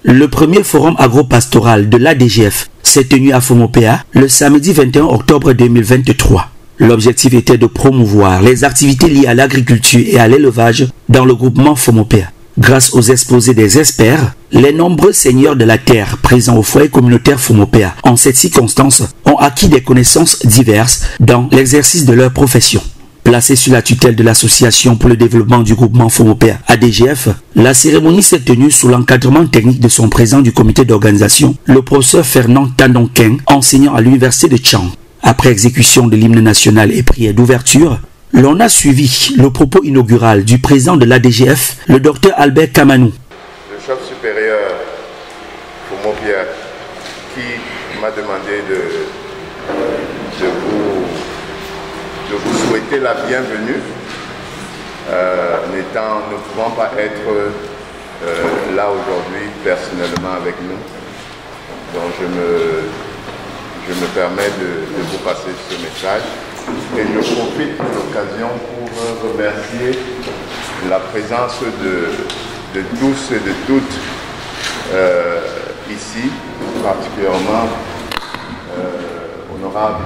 Le premier forum agro-pastoral de l'ADGF s'est tenu à Fomopéa le samedi 21 octobre 2023. L'objectif était de promouvoir les activités liées à l'agriculture et à l'élevage dans le groupement Fomopéa. Grâce aux exposés des experts, les nombreux seigneurs de la terre présents au foyer communautaire Fomopéa en cette circonstance ont acquis des connaissances diverses dans l'exercice de leur profession. Placée sous la tutelle de l'Association pour le développement du groupement Fomopéa ADGF, la cérémonie s'est tenue sous l'encadrement technique de son président du comité d'organisation, le professeur Fernand Tandonquin, enseignant à l'université de Tchang. Après exécution de l'hymne national et prière d'ouverture, l'on a suivi le propos inaugural du président de l'ADGF, le docteur Albert Kamanou. Le chef supérieur Fomopéa qui m'a demandé de vous souhaiter la bienvenue, ne pouvant pas être là aujourd'hui personnellement avec nous. Donc je me permets de vous passer ce message et je profite de l'occasion pour remercier la présence de tous et de toutes ici, particulièrement honorables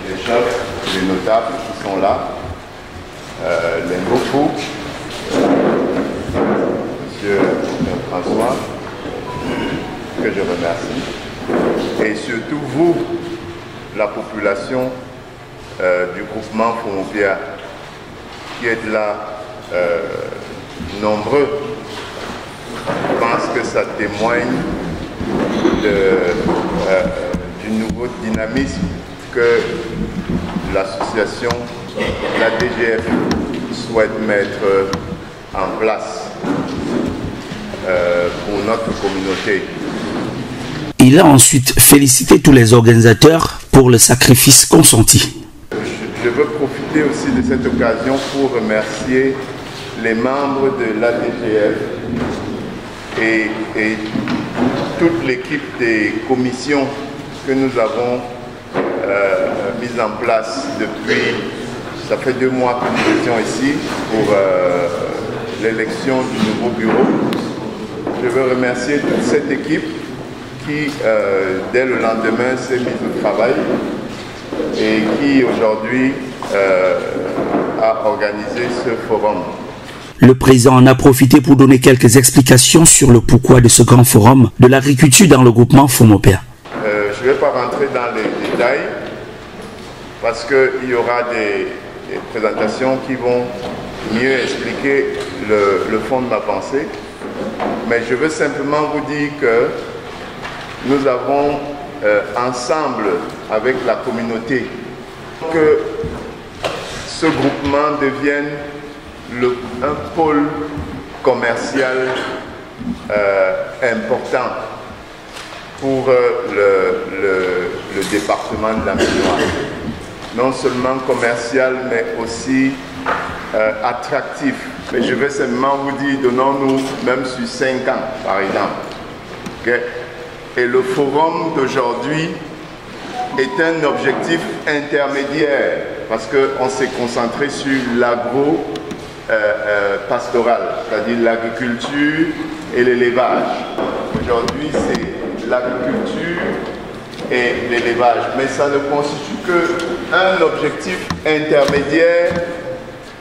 les chefs, les notables qui sont là, les Ngofou, Monsieur François, que je remercie, et surtout vous, la population du groupement Fomopéa, qui êtes là nombreux. Je pense que ça témoigne du nouveau dynamisme que l'association, la DGF, souhaite mettre en place pour notre communauté. Il a ensuite félicité tous les organisateurs pour le sacrifice consenti. Je veux profiter aussi de cette occasion pour remercier les membres de l'ADGF et toute l'équipe des commissions que nous avons mises en place depuis, ça fait 2 mois que nous étions ici pour l'élection du nouveau bureau. Je veux remercier toute cette équipe qui, dès le lendemain, s'est mise au travail et qui aujourd'hui a organisé ce forum. Le président en a profité pour donner quelques explications sur le pourquoi de ce grand forum de l'agriculture dans le groupement Fomopéa. Je ne vais pas rentrer dans les détails parce qu'il y aura des présentations qui vont mieux expliquer le fond de ma pensée. Mais je veux simplement vous dire que nous avons ensemble avec la communauté que ce groupement devienne un pôle commercial important pour le département de la Médinoise. Non seulement commercial, mais aussi attractif. Mais je vais simplement vous dire, donnons-nous même sur 5 ans, par exemple. Okay? Et le forum d'aujourd'hui est un objectif intermédiaire parce qu'on s'est concentré sur l'agro-pastoral, c'est-à-dire l'agriculture et l'élevage. Aujourd'hui, c'est l'agriculture et l'élevage, mais ça ne constitue qu'un objectif intermédiaire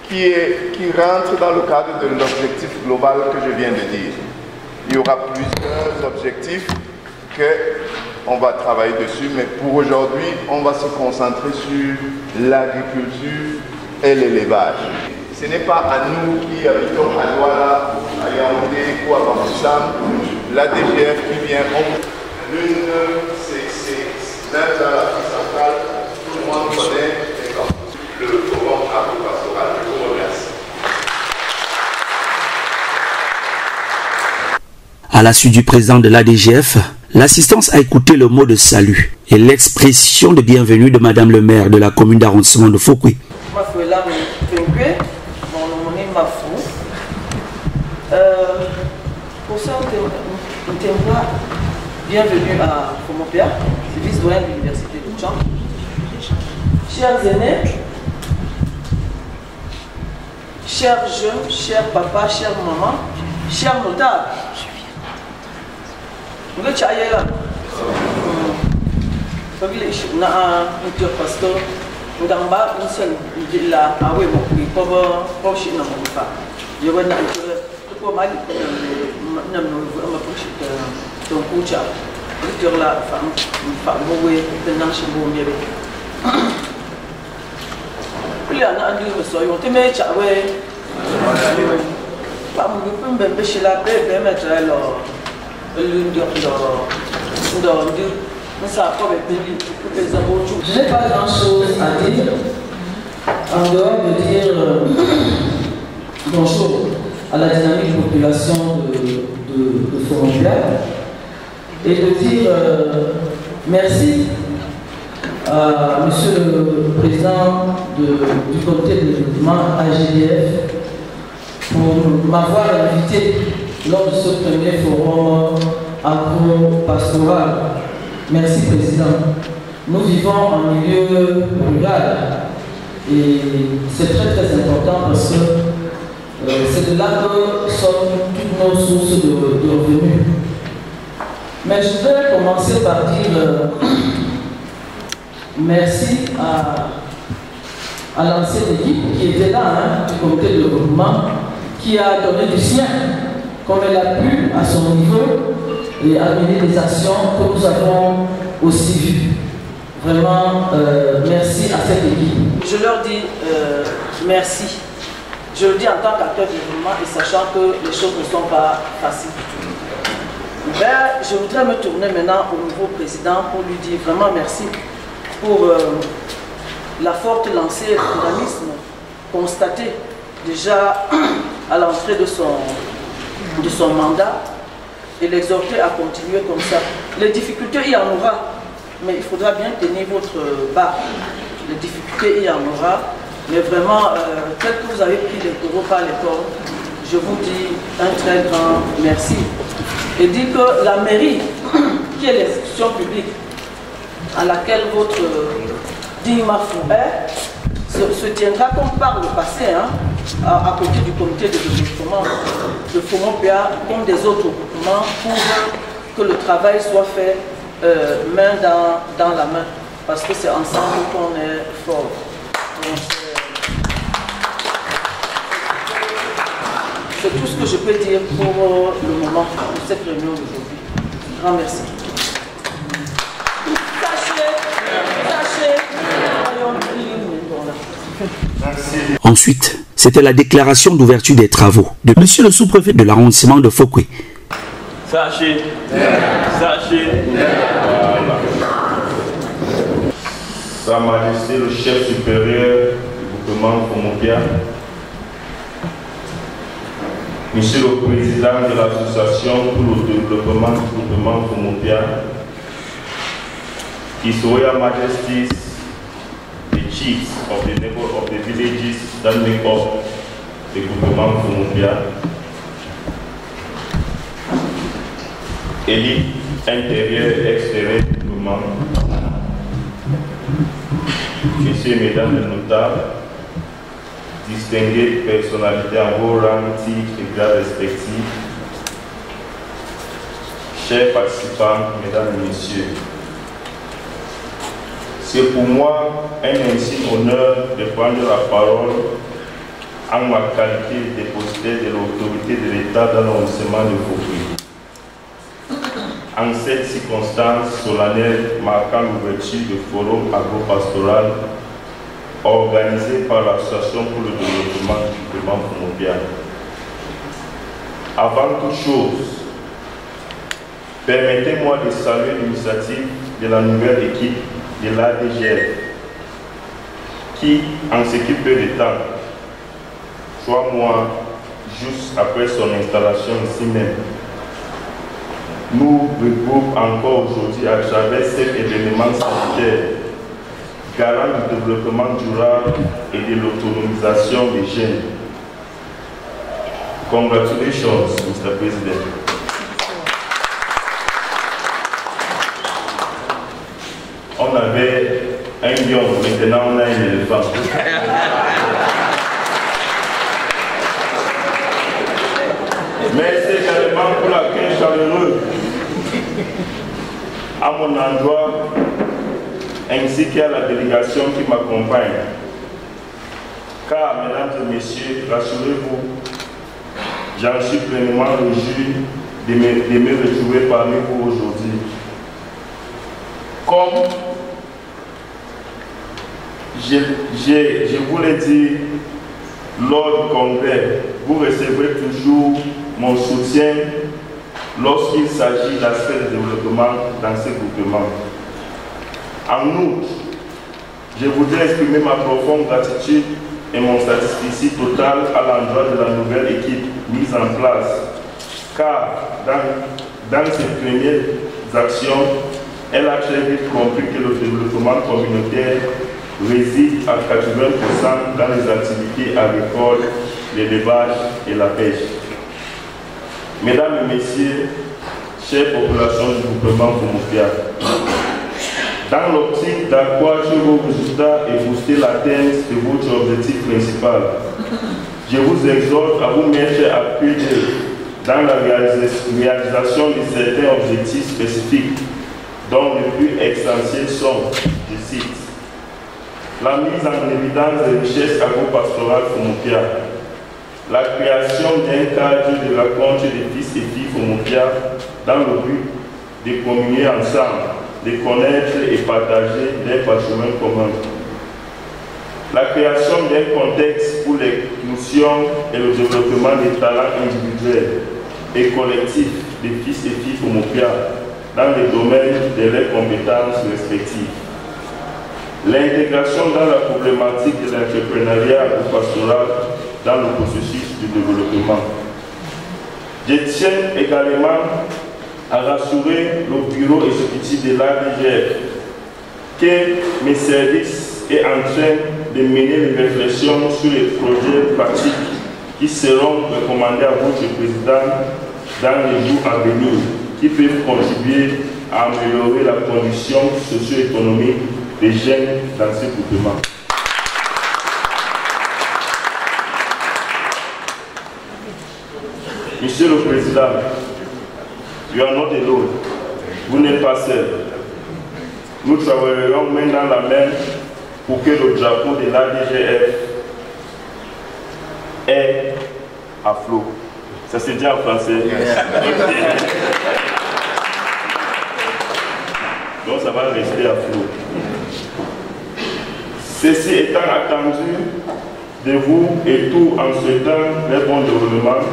qui rentre dans le cadre de l'objectif global que je viens de dire. Il y aura plusieurs objectifs qu'on va travailler dessus, mais pour aujourd'hui, on va se concentrer sur l'agriculture et l'élevage. Ce n'est pas à nous qui habitons à Douala, à Yaoundé ou à Bamboussam, la DGF qui vient, l'une, c'est même dans l'Afrique centrale, tout le monde connaît le forum agro-pastoral. Je vous remercie. À la suite du président de l'ADGF, l'assistance a écouté le mot de salut et l'expression de bienvenue de Madame le maire de la commune d'arrondissement de Fouquier. Bienvenue à Fomopéa, c'est vice-doyen de l'université de Tchang. Chers aînés, chers jeunes, chers papas, chers mamans, chers notables. Vous êtes là. Vous êtes parce que nous avons une seule ville là, ah oui, bon, pour chez nous, je vois que pour mal, nous avons donc Koucha, le là, femme, oui, maintenant chez vous, bien. Il y a un peu de soyons, tu mets ça, oui. Pas mon peu, mais chez la paix, mettre l'une de je n'ai pas grand-chose à dire, en dehors de dire bonjour à la dynamique de population de Fomompia et de dire merci à Monsieur le Président du comité de développement AGDF pour m'avoir invité lors de ce premier forum agro-pastoral. Merci Président. Nous vivons en milieu rural et c'est très important parce que c'est de là que sortent toutes nos sources de revenus. Mais je voudrais commencer par dire merci à l'ancienne équipe qui était là, du comité de développement, qui a donné du sien comme elle a pu à son niveau et amener des actions que nous avons aussi vues. Vraiment, merci à cette équipe. Je leur dis merci. Je le dis en tant qu'acteur de développement et sachant que les choses ne sont pas faciles du tout. Ben, je voudrais me tourner maintenant au nouveau président pour lui dire vraiment merci pour la forte lancée et le dynamisme constaté déjà à l'entrée de son mandat et l'exhorter à continuer comme ça. Les difficultés, il y en aura, mais il faudra bien tenir votre barre. Les difficultés, il y en aura, mais vraiment, tel que vous avez pris les taureaux par les cornes, je vous dis un très grand merci. Et dire que la mairie, qui est l'institution publique à laquelle votre digne Mafou se tiendra comme par le passé, hein, à côté du comité de développement de Fomompia, comme des autres groupements, pour que le travail soit fait main dans la main, parce que c'est ensemble qu'on est fort. C'est tout ce que je peux dire pour le moment de cette réunion d'aujourd'hui. Grand merci. Ensuite, c'était la déclaration d'ouverture des travaux de Monsieur le sous-préfet de l'arrondissement de Fouquet. Sachez, Sa Majesté le chef supérieur du gouvernement Fomompia, Monsieur le Président de l'Association pour le développement du gouvernement Fomompia, His Royal Majesties, the chiefs of the villages that make up the gouvernement Fomompia, élite intérieure et extérieure du gouvernement, Messieurs et Mesdames les notables, distinguées personnalités en vos rangs, titres et grades respectifs, chers participants, Mesdames et Messieurs, c'est pour moi un insigne honneur de prendre la parole en ma qualité de dépositaire de l'autorité de l'État dans l'arrondissement de Fouquet. En cette circonstance solennelle marquant l'ouverture du forum agro-pastoral organisé par l'Association pour le développement du gouvernement Fomompia. Avant toute chose, permettez-moi de saluer l'initiative de la nouvelle équipe de l'ADGF qui, en ce qui peu de temps, 3 mois juste après son installation ici même, nous regroupe encore aujourd'hui à travers cet événement sanitaire, garant du développement durable et de l'autonomisation des jeunes. Congratulations, Mr. President. On avait un lion, maintenant on a un éléphant. à mon endroit, ainsi qu'à la délégation qui m'accompagne. Car, mesdames et messieurs, rassurez-vous, j'en suis pleinement réjoui de me retrouver parmi vous aujourd'hui. Comme je vous l'ai dit lors du congrès, vous recevrez toujours mon soutien lorsqu'il s'agit d'aspects de développement dans ces groupements. En outre, je voudrais exprimer ma profonde gratitude et mon satisfaction totale à l'endroit de la nouvelle équipe mise en place, car dans ses premières actions, elle a très vite compris que le développement communautaire réside à 80% dans les activités agricoles, l'élevage et la pêche. Mesdames et messieurs, chères populations du groupement Fomopia, dans l'optique d'accroître vos résultats et booster l'atteinte de votre objectif principal, je vous exhorte à vous mettre à pied dans la réalisation de certains objectifs spécifiques, dont les plus essentiels sont, je cite, la mise en évidence des richesses agro-pastorales Fomopia, la création d'un cadre de rencontre des fils et filles Fomopia dans le but de communier ensemble, de connaître et partager des patrimoines communs. La création d'un contexte pour l'inclusion et le développement des talents individuels et collectifs des fils et filles Fomopia dans les domaines de leurs compétences respectives. L'intégration dans la problématique de l'entrepreneuriat pastoral dans le processus du développement. Je tiens également à rassurer le bureau exécutif de l'ADGF que mes services est en train de mener les réflexions sur les projets pratiques qui seront recommandés à votre président dans les jours à venir, qui peuvent contribuer à améliorer la condition socio-économique des jeunes dans ces groupements. Monsieur le Président, you are not alone. Vous n'êtes pas seul. Nous travaillerons main dans la main pour que le drapeau de l'ADGF est à flot. Ça se dit en français. Donc ça va rester à flot. Ceci étant attendu de vous et tout en souhaitant les bons développements,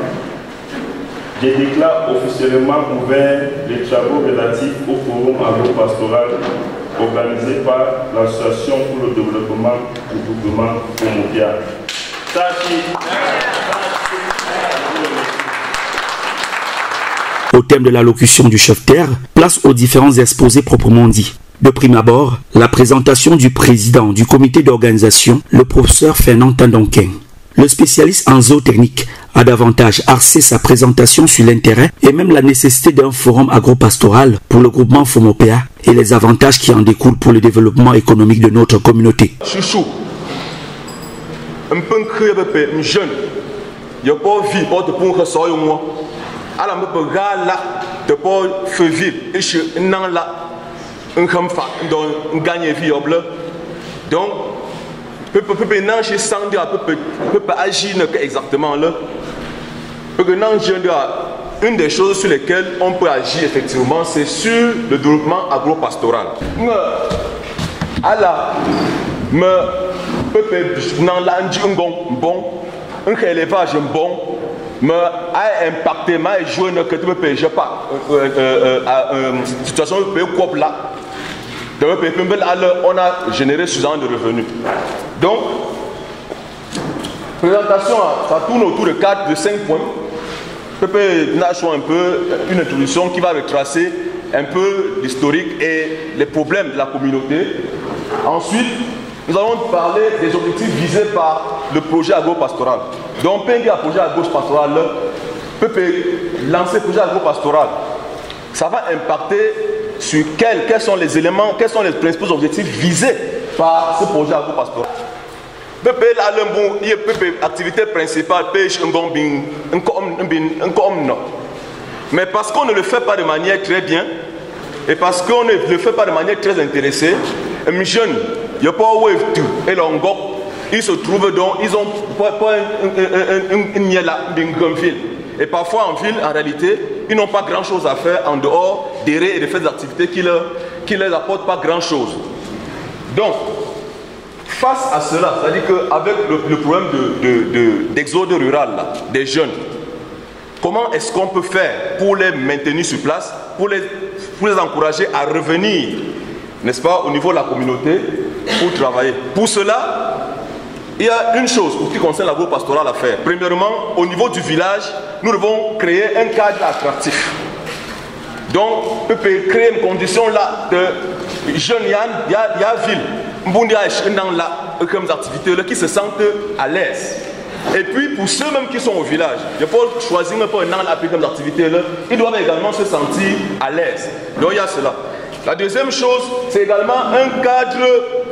je déclare officiellement ouvert les travaux relatifs au forum agro-pastoral organisé par l'Association pour le développement du groupement Fomopia. Au thème de l'allocution du chef-terre, place aux différents exposés proprement dits. De prime abord, la présentation du président du comité d'organisation, le professeur Fernand Tandonquin. Le spécialiste en zootechnique a davantage axé sa présentation sur l'intérêt et même la nécessité d'un forum agro-pastoral pour le groupement Fomopia et les avantages qui en découlent pour le développement économique de notre communauté. Chouchou, un peu de jeune, il n'y a pas de vie, pas de bon ressort au moins. Alors, je peux là, de pas faire ville, et je n'en là, un comme ça, donc gagner vie au bleu. Donc, peut nager sans dire, peut agir exactement là. Une des choses sur lesquelles on peut agir effectivement, c'est sur le développement agro-pastoral. Alors, un élevage bon, mais a impacté, mais joué ne que tu peux payer pas situation de là. On a généré suffisamment de revenus. Donc, présentation, ça tourne autour de 4, de 5 points. Nous avons un peu une introduction qui va retracer un peu l'historique et les problèmes de la communauté. Ensuite, nous allons parler des objectifs visés par le projet agro-pastoral. Donc, un projet agro-pastoral, peut lancer le projet agro-pastoral. Ça va impacter sur quels sont les éléments, quels sont les principaux objectifs visés par ce projet agro-pastoral. L'activité principale, pêche, mais parce qu'on ne le fait pas de manière très bien, Et parce qu'on ne le fait pas de manière très intéressée, un jeune, il n'y a pas wave et l'ongok, ils se trouvent donc, ils ont pas une ville. Et parfois en ville, en réalité, ils n'ont pas grand chose à faire en dehors d'errer et de faire des activités qui ne leur apportent pas grand chose. Donc, face à cela, c'est-à-dire qu'avec le problème d'exode rural là, des jeunes, comment est-ce qu'on peut faire pour les maintenir sur place, pour les encourager à revenir, n'est-ce pas, au niveau de la communauté, pour travailler. Pour cela, il y a une chose pour ce qui concerne l'agro-pastoral à faire. Premièrement, au niveau du village, nous devons créer un cadre attractif. Donc, on peut créer une condition là de jeunes, il y a ville, comme activités qui se sentent à l'aise. Et puis, pour ceux-mêmes qui sont au village, il faut choisir un peu un an comme activité, ils doivent également se sentir à l'aise. Donc, il y a cela. La deuxième chose, c'est également un cadre,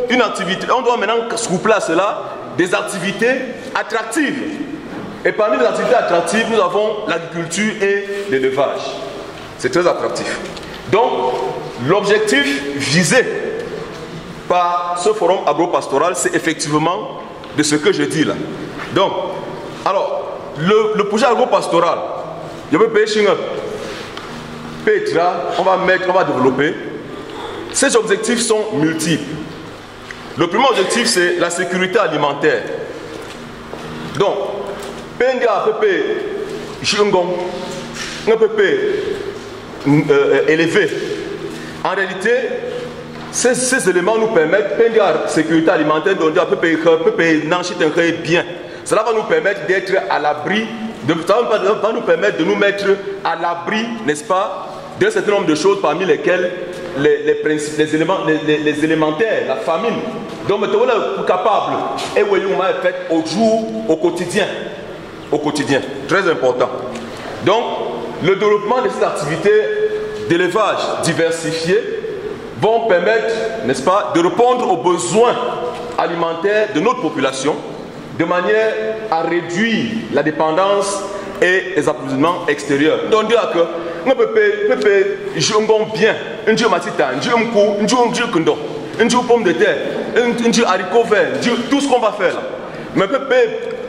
une activité. On doit maintenant coupler à cela des activités attractives. Et parmi les activités attractives, nous avons l'agriculture et l'élevage. C'est très attractif. Donc, l'objectif visé par ce forum agro-pastoral, c'est effectivement de ce que je dis là. Donc, alors, le projet agro-pastoral, je veux payer Petra, on va développer. Ces objectifs sont multiples. Le premier objectif, c'est la sécurité alimentaire. Donc, Penga peut élever. En réalité, ces éléments nous permettent, Penga sécurité alimentaire, donc on peut bien. Cela va nous permettre d'être à l'abri, va nous permettre de nous mettre à l'abri, n'est-ce pas, d'un certain nombre de choses parmi lesquelles les élémentaires, la famine. Donc, nous sommes capables et nous fait au jour, au quotidien. Au quotidien, très important. Donc, le développement de ces activités d'élevage diversifiées vont permettre, n'est-ce pas, de répondre aux besoins alimentaires de notre population de manière à réduire la dépendance et les approvisionnements extérieurs. Donc, que on peut bien, un dieu matita, un dieu mkou, un dieu kundo, un dieu pomme de terre, un dieu haricot vert, tout ce qu'on va faire là. Mais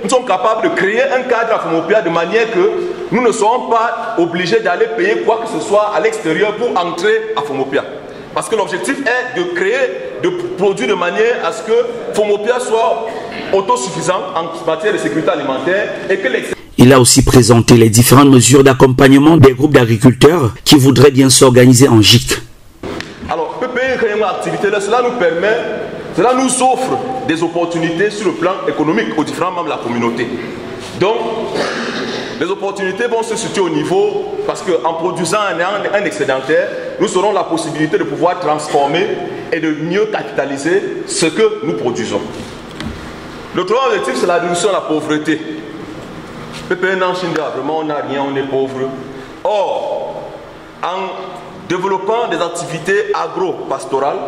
nous sommes capables de créer un cadre à Fomopia de manière que nous ne serons pas obligés d'aller payer quoi que ce soit à l'extérieur pour entrer à Fomopia. Parce que l'objectif est de créer, de produire de manière à ce que Fomopia soit autosuffisant en matière de sécurité alimentaire et que l'extérieur. Il a aussi présenté les différentes mesures d'accompagnement des groupes d'agriculteurs qui voudraient bien s'organiser en GIC. Alors, cela nous offre des opportunités sur le plan économique aux différents membres de la communauté. Donc, les opportunités vont se situer au niveau, parce qu'en produisant un excédentaire, nous aurons la possibilité de pouvoir transformer et de mieux capitaliser ce que nous produisons. Le troisième objectif, c'est la réduction de la pauvreté. Vraiment, on n'a rien, on est pauvre. Or, en développant des activités agro-pastorales,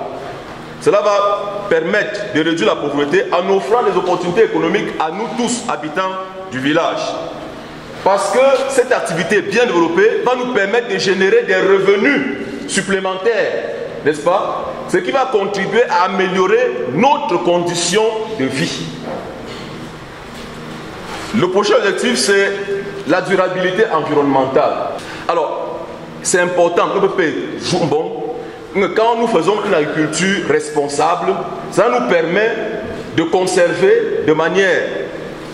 cela va permettre de réduire la pauvreté en offrant des opportunités économiques à nous tous, habitants du village. Parce que cette activité bien développée va nous permettre de générer des revenus supplémentaires, n'est-ce pas? Ce qui va contribuer à améliorer notre condition de vie. Le prochain objectif, c'est la durabilité environnementale. Alors, c'est important, quand nous faisons une agriculture responsable, ça nous permet de conserver de manière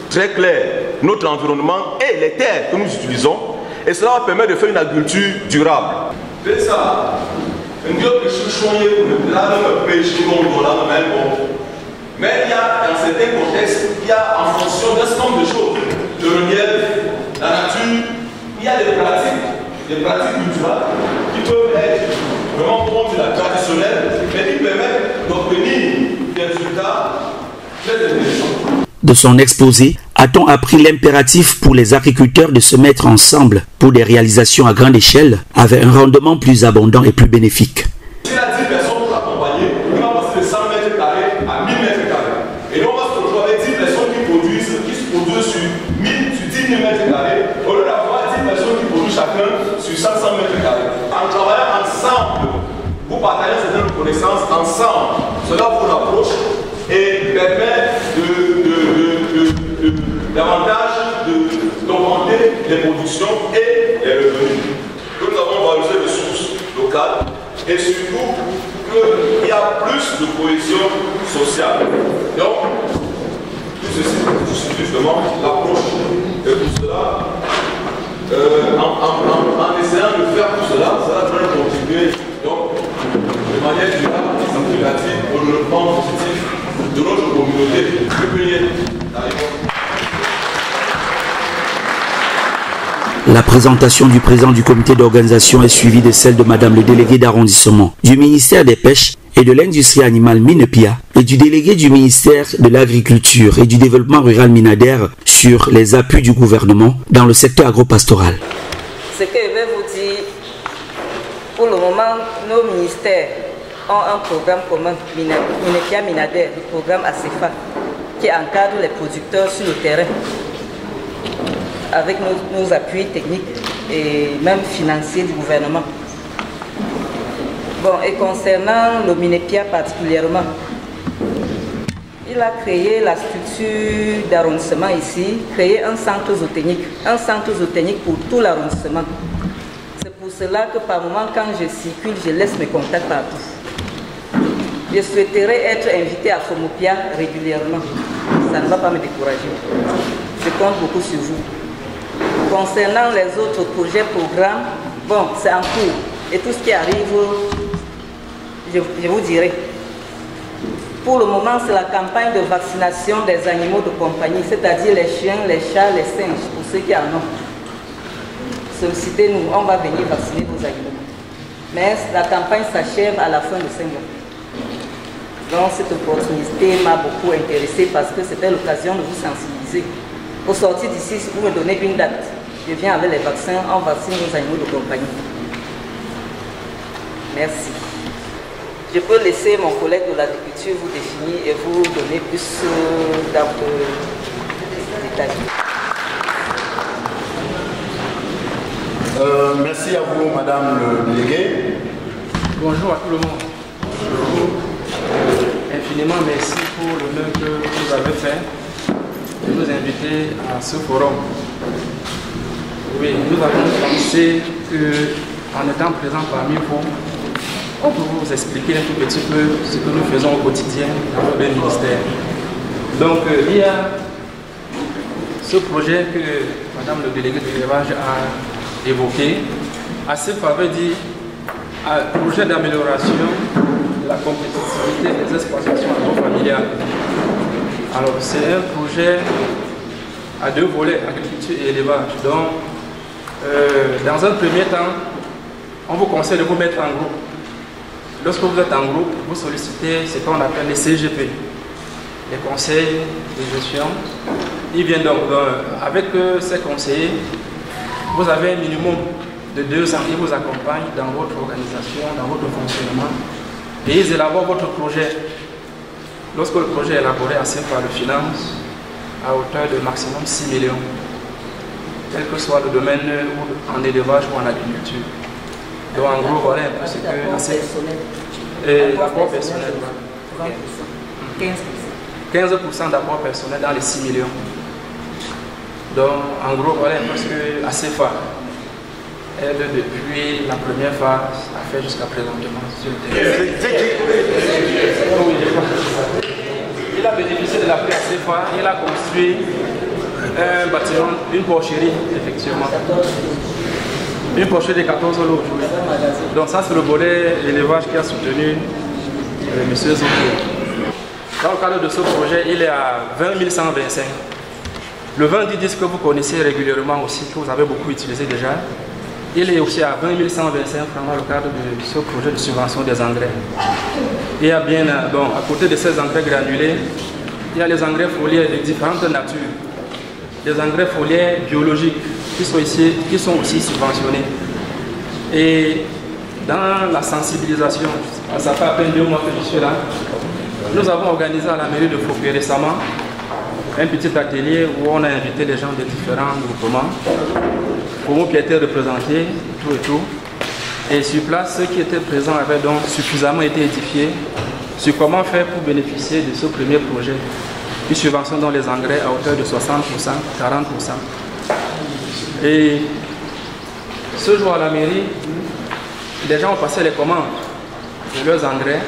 très claire notre environnement et les terres que nous utilisons, et cela va permettre de faire une agriculture durable. Mais il y a, dans certains contextes, il y a en fonction d'un certain nombre de choses, le relief, la nature, il y a des pratiques culturelles qui peuvent être vraiment contre la traditionnelle, mais qui permettent d'obtenir des résultats très intéressants. De son exposé, a-t-on appris l'impératif pour les agriculteurs de se mettre ensemble pour des réalisations à grande échelle avec un rendement plus abondant et plus bénéfique. Si la 10 personnes pour accompagner, on va passer de 100 mètres carrés à 1000 mètres carrés. Et donc on va se retrouver avec 10 personnes qui se produisent sur 10 000 mètres carrés, au lieu d'avoir 10 personnes qui produisent chacun sur 500 mètres carrés. En travaillant ensemble, certaine reconnaissance ensemble. Cela vous rapproche et permet davantage d'augmenter les productions et les revenus. Que nous avons valorisé les ressources locales et surtout qu'il y a plus de cohésion sociale. Donc, tout ceci justifie justement l'approche. Et tout cela, en essayant de faire tout cela, ça va contribuer donc, de manière durable et significative au développement positif de notre communauté pépinière. La présentation du président du comité d'organisation est suivie de celle de Madame le délégué d'arrondissement du ministère des Pêches et de l'industrie animale Minepia et du délégué du ministère de l'Agriculture et du développement rural Minader sur les appuis du gouvernement dans le secteur agropastoral. Ce que je vais vous dire, pour le moment, nos ministères ont un programme commun, Minepia Minader, le programme ACEFA, qui encadre les producteurs sur le terrain avec nos appuis techniques et même financiers du gouvernement. Bon, et concernant le Minepia particulièrement, il a créé la structure d'arrondissement ici, créé un centre zootechnique pour tout l'arrondissement. C'est pour cela que par moment, quand je circule, je laisse mes contacts partout. Je souhaiterais être invité à Fomopia régulièrement. Ça ne va pas me décourager. Je compte beaucoup sur vous. Concernant les autres projets, programmes, bon, c'est en cours. Et tout ce qui arrive, je vous dirai. Pour le moment, c'est la campagne de vaccination des animaux de compagnie, c'est-à-dire les chiens, les chats, les singes, pour ceux qui en ont. Sollicitez-nous, on va venir vacciner vos animaux. Mais la campagne s'achève à la fin de 5 mois. Donc cette opportunité m'a beaucoup intéressée parce que c'était l'occasion de vous sensibiliser. Au sortir d'ici, si vous me donnez une date, je viens avec les vaccins, on vaccine nos animaux de compagnie. Merci. Je peux laisser mon collègue de l'agriculture vous définir et vous donner plus détails. Merci à vous, Madame le délégué. Bonjour à tout le monde. Bonjour. Infiniment merci pour l'honneur que vous avez fait de nous inviter à ce forum. Oui, nous avons pensé qu'en étant présents parmi vous, on peut vous expliquer un tout petit peu ce que nous faisons au quotidien dans notre ministère. Donc, il y a ce projet que Madame le délégué de l'élevage a évoqué. ACEFA veut dire projet d'amélioration de la compétitivité des exploitations agro-familiales. Alors, c'est un projet à deux volets, agriculture et élevage. Donc, dans un premier temps, on vous conseille de vous mettre en groupe. Lorsque vous êtes en groupe, vous sollicitez ce qu'on appelle les CGP, les conseils de gestion. Ils viennent donc avec ces conseillers, vous avez un minimum de 2 ans, ils vous accompagnent dans votre organisation, dans votre fonctionnement, et ils élaborent votre projet. Lorsque le projet est élaboré, ACEFA le finance à hauteur de maximum 6 millions, quel que soit le domaine ou en élevage ou en agriculture. Donc en gros, voilà un peu ce que l'apport personnel. 15% d'apport personnel dans les 6 millions. Donc en gros, voilà un peu ce que ACEFA aide depuis la première phase a fait jusqu'à présentement sur le terrain. Il a bénéficié de l'appui ACEFA, il a construit un bâtiment, une porcherie, effectivement. Une porcherie de 14 lots. Donc ça c'est le volet élevage qui a soutenu M. Zoko. Dans le cadre de ce projet, il est à 20 125. Le 20-10 que vous connaissez régulièrement aussi, que vous avez beaucoup utilisé déjà, il est aussi à 20 125 francs dans le cadre de ce projet de subvention des engrais. Il y a bien, donc, à côté de ces engrais granulés, il y a les engrais foliaires de différentes natures. Les engrais foliaires biologiques qui sont aussi subventionnés. Et dans la sensibilisation, ça fait à peine 2 mois que je suis là, nous avons organisé à la mairie de Fokui récemment un petit atelier où on a invité les gens de différents groupements, pour nous qui étaient représentés, tout et tout. Et sur place, ceux qui étaient présents avaient donc suffisamment été édifiés sur comment faire pour bénéficier de ce premier projet. Une subvention dans les engrais à hauteur de 60%, 40%. Et ce jour à la mairie, les gens ont passé les commandes de leurs engrais.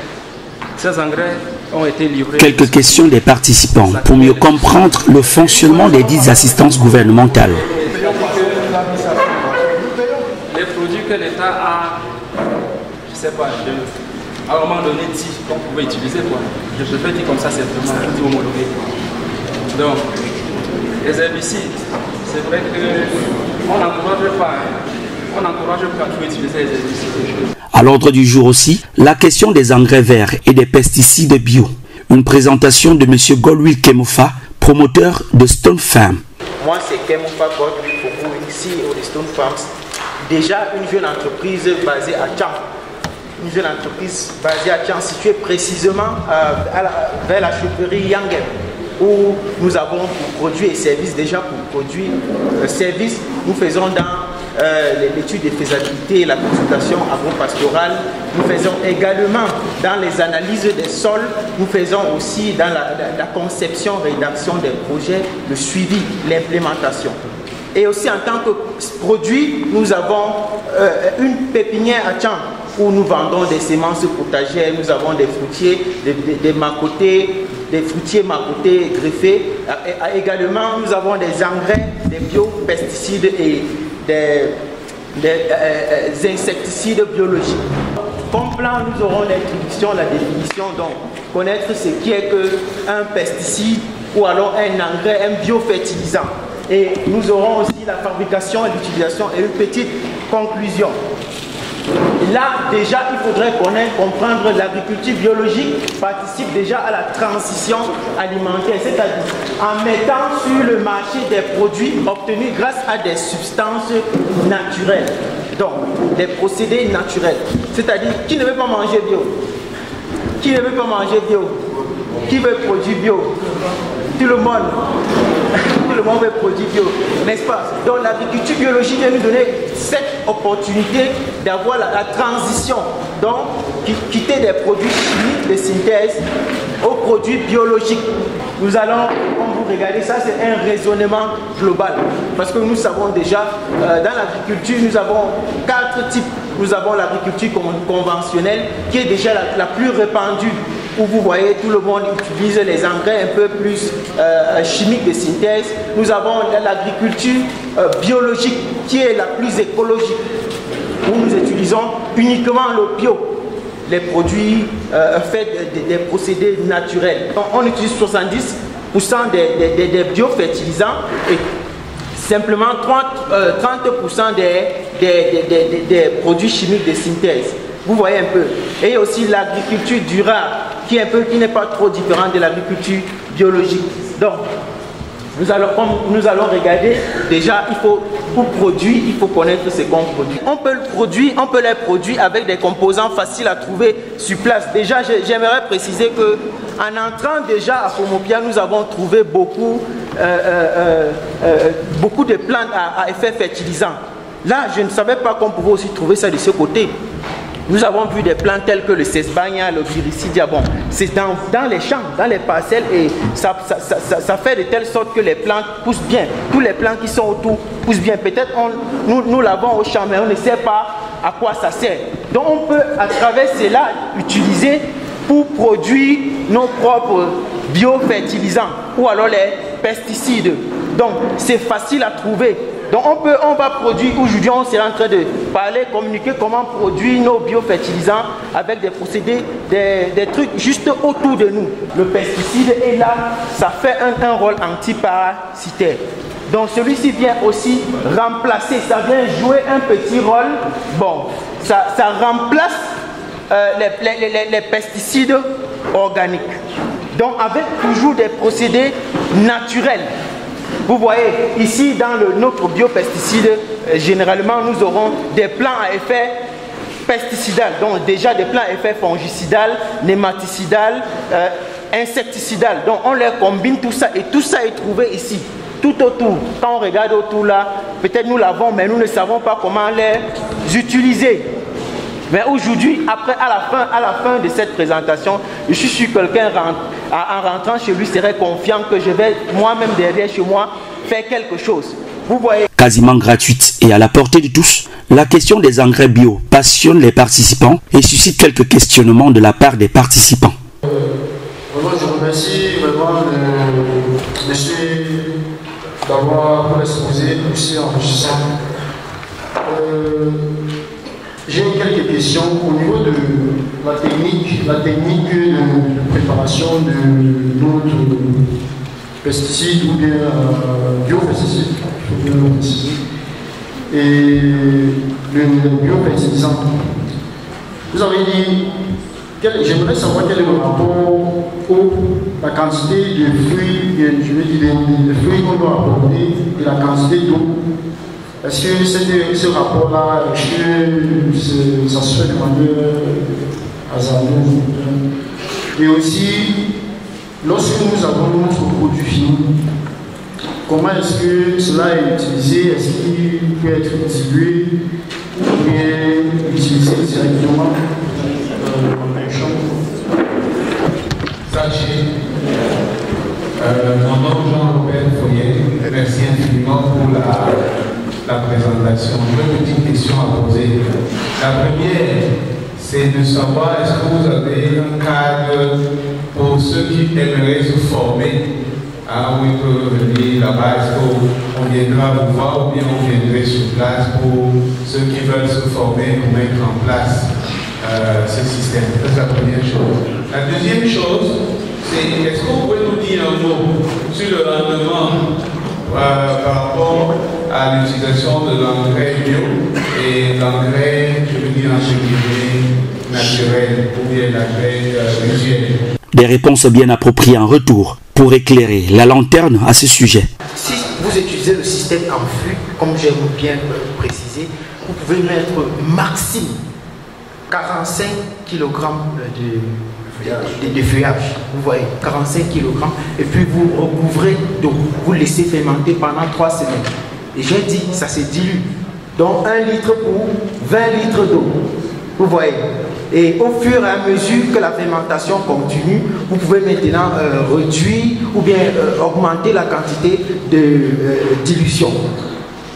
Ces engrais ont été livrés. Quelques questions des participants pour mieux comprendre le fonctionnement des dites assistances gouvernementales. Les produits que l'État a, je ne sais pas, à un moment donné dit qu'on pouvait utiliser, quoi. Je peux dire comme ça, c'est vraiment homologué. Donc, les herbicides, c'est vrai qu'on n'encourage pas tout utiliser les herbicides. À l'ordre du jour aussi, la question des engrais verts et des pesticides bio. Une présentation de M. Godwill Kemofa, promoteur de Stone Farm. Moi, c'est Kemofa Godwill Fokou, ici au Stone Farms. Déjà une jeune entreprise basée à Tcham. Une jeune entreprise basée à Tcham, située précisément vers la chaufferie Yangem, où nous avons pour produits et services, déjà pour produits services, nous faisons dans l'étude de faisabilité, la consultation agro-pastorale, nous faisons également dans les analyses des sols, nous faisons aussi dans la conception, rédaction des projets, le suivi, l'implémentation. Et aussi en tant que produit, nous avons une pépinière à Tcham où nous vendons des semences potagères, nous avons des fruitiers, des macotés, des fruitiers macotés greffés. Et également, nous avons des engrais, des biopesticides et des insecticides biologiques. Comme plan, nous aurons l'introduction, la définition, donc connaître ce qui est qu'un pesticide ou alors un engrais, un biofertilisant. Et nous aurons aussi la fabrication et l'utilisation et une petite conclusion. Là, déjà, il faudrait comprendre l'agriculture biologique participe déjà à la transition alimentaire, c'est-à-dire en mettant sur le marché des produits obtenus grâce à des substances naturelles. Donc, des procédés naturels. C'est-à-dire, qui ne veut pas manger bio? Qui ne veut pas manger bio? Qui veut produire bio? Tout le monde. Tout le monde veut produire bio, n'est-ce pas? Donc l'agriculture biologique vient nous donner cette opportunité d'avoir la transition, donc quitter des produits chimiques de synthèse aux produits biologiques. Nous allons, comme vous regardez, ça c'est un raisonnement global, parce que nous savons déjà, dans l'agriculture, nous avons 4 types. Nous avons l'agriculture conventionnelle, qui est déjà la plus répandue, où vous voyez tout le monde utilise les engrais un peu plus chimiques de synthèse. Nous avons l'agriculture biologique qui est la plus écologique, où nous utilisons uniquement le bio, les produits faits des procédés naturels. Donc, on utilise 70% des biofertilisants et simplement 30% des produits chimiques de synthèse. Vous voyez un peu. Et aussi l'agriculture durable, qui n'est pas trop différente de l'agriculture biologique. Donc, nous allons regarder, déjà, pour produire, il faut connaître ce qu'on produit. On peut les produire avec des composants faciles à trouver sur place. Déjà, j'aimerais préciser que en entrant déjà à Fomopia, nous avons trouvé beaucoup de plantes à effet fertilisant. Là, je ne savais pas qu'on pouvait aussi trouver ça de ce côté. Nous avons vu des plantes telles que le Cesbania, le Glycidia. Bon, c'est dans les champs, dans les parcelles, et ça fait de telle sorte que les plantes poussent bien. Tous les plantes qui sont autour poussent bien. Peut-être nous l'avons au champ, mais on ne sait pas à quoi ça sert. Donc on peut, à travers cela, utiliser pour produire nos propres biofertilisants ou alors les pesticides. Donc c'est facile à trouver. Donc on va produire, aujourd'hui on sera en train de parler, communiquer comment produire nos biofertilisants avec des procédés, des trucs juste autour de nous. Le pesticide est là, ça fait un rôle antiparasitaire. Donc celui-ci vient aussi remplacer, ça vient jouer un petit rôle. Bon, ça remplace les pesticides organiques. Donc avec toujours des procédés naturels. Vous voyez, ici dans notre biopesticide, généralement nous aurons des plants à effet pesticidal, donc déjà des plants à effet fongicidal, nématicidal, insecticidal. Donc on les combine tout ça et tout ça est trouvé ici, tout autour. Quand on regarde autour là, peut-être nous l'avons, mais nous ne savons pas comment les utiliser. Mais aujourd'hui, après, à la fin de cette présentation, je suis sûr que quelqu'un en rentrant chez lui serait confiant que je vais moi-même derrière chez moi faire quelque chose. Vous voyez. Quasiment gratuite et à la portée de tous, la question des engrais bio passionne les participants et suscite quelques questionnements de la part des participants. Vraiment, je remercie vraiment le monsieur d'avoir pour l'exposer aussi enrichissant. J'ai quelques questions au niveau de la technique de préparation de notre pesticides ou bien biopesticides, il faut bien le préciser, et le biofertilisant. Vous avez dit, j'aimerais savoir quel est le rapport la quantité de fruits, je veux dire, de fruits qu'on doit apporter et la quantité d'eau. Est-ce que ce rapport-là, ça se fait de manière hasardeuse? Et aussi, lorsque nous avons notre produit fini, comment est-ce que cela est utilisé? Est-ce qu'il peut être dilué ou bien utilisé directement dans un champ? Sachez, mon nom Jean-Robert Foyer, merci infiniment pour la présentation. J'ai une petite question à poser. La première, c'est de savoir est-ce que vous avez un cadre pour ceux qui aimeraient se former, où ils peuvent venir là-bas, est-ce qu'on viendra vous voir ou bien on viendrait sur place pour ceux qui veulent se former pour mettre en place ce système? C'est la première chose. La deuxième chose, c'est est-ce que vous pouvez nous dire un mot sur le rendement par rapport à l'utilisation de l'engrais bio et l'engrais, je veux dire, naturel ou bien l'engrais visuel? Des réponses bien appropriées en retour pour éclairer la lanterne à ce sujet. Si vous utilisez le système en flux, comme j'aime bien préciser, vous pouvez mettre maximum 45 kg de feuillage. Vous voyez, 45 kg. Et puis vous recouvrez d'eau. Vous laissez fermenter pendant 3 semaines. Et j'ai dit, ça se dilue. Donc 1 litre pour 20 litres d'eau. Vous voyez. Et au fur et à mesure que la fermentation continue, vous pouvez maintenant réduire ou bien augmenter la quantité de dilution.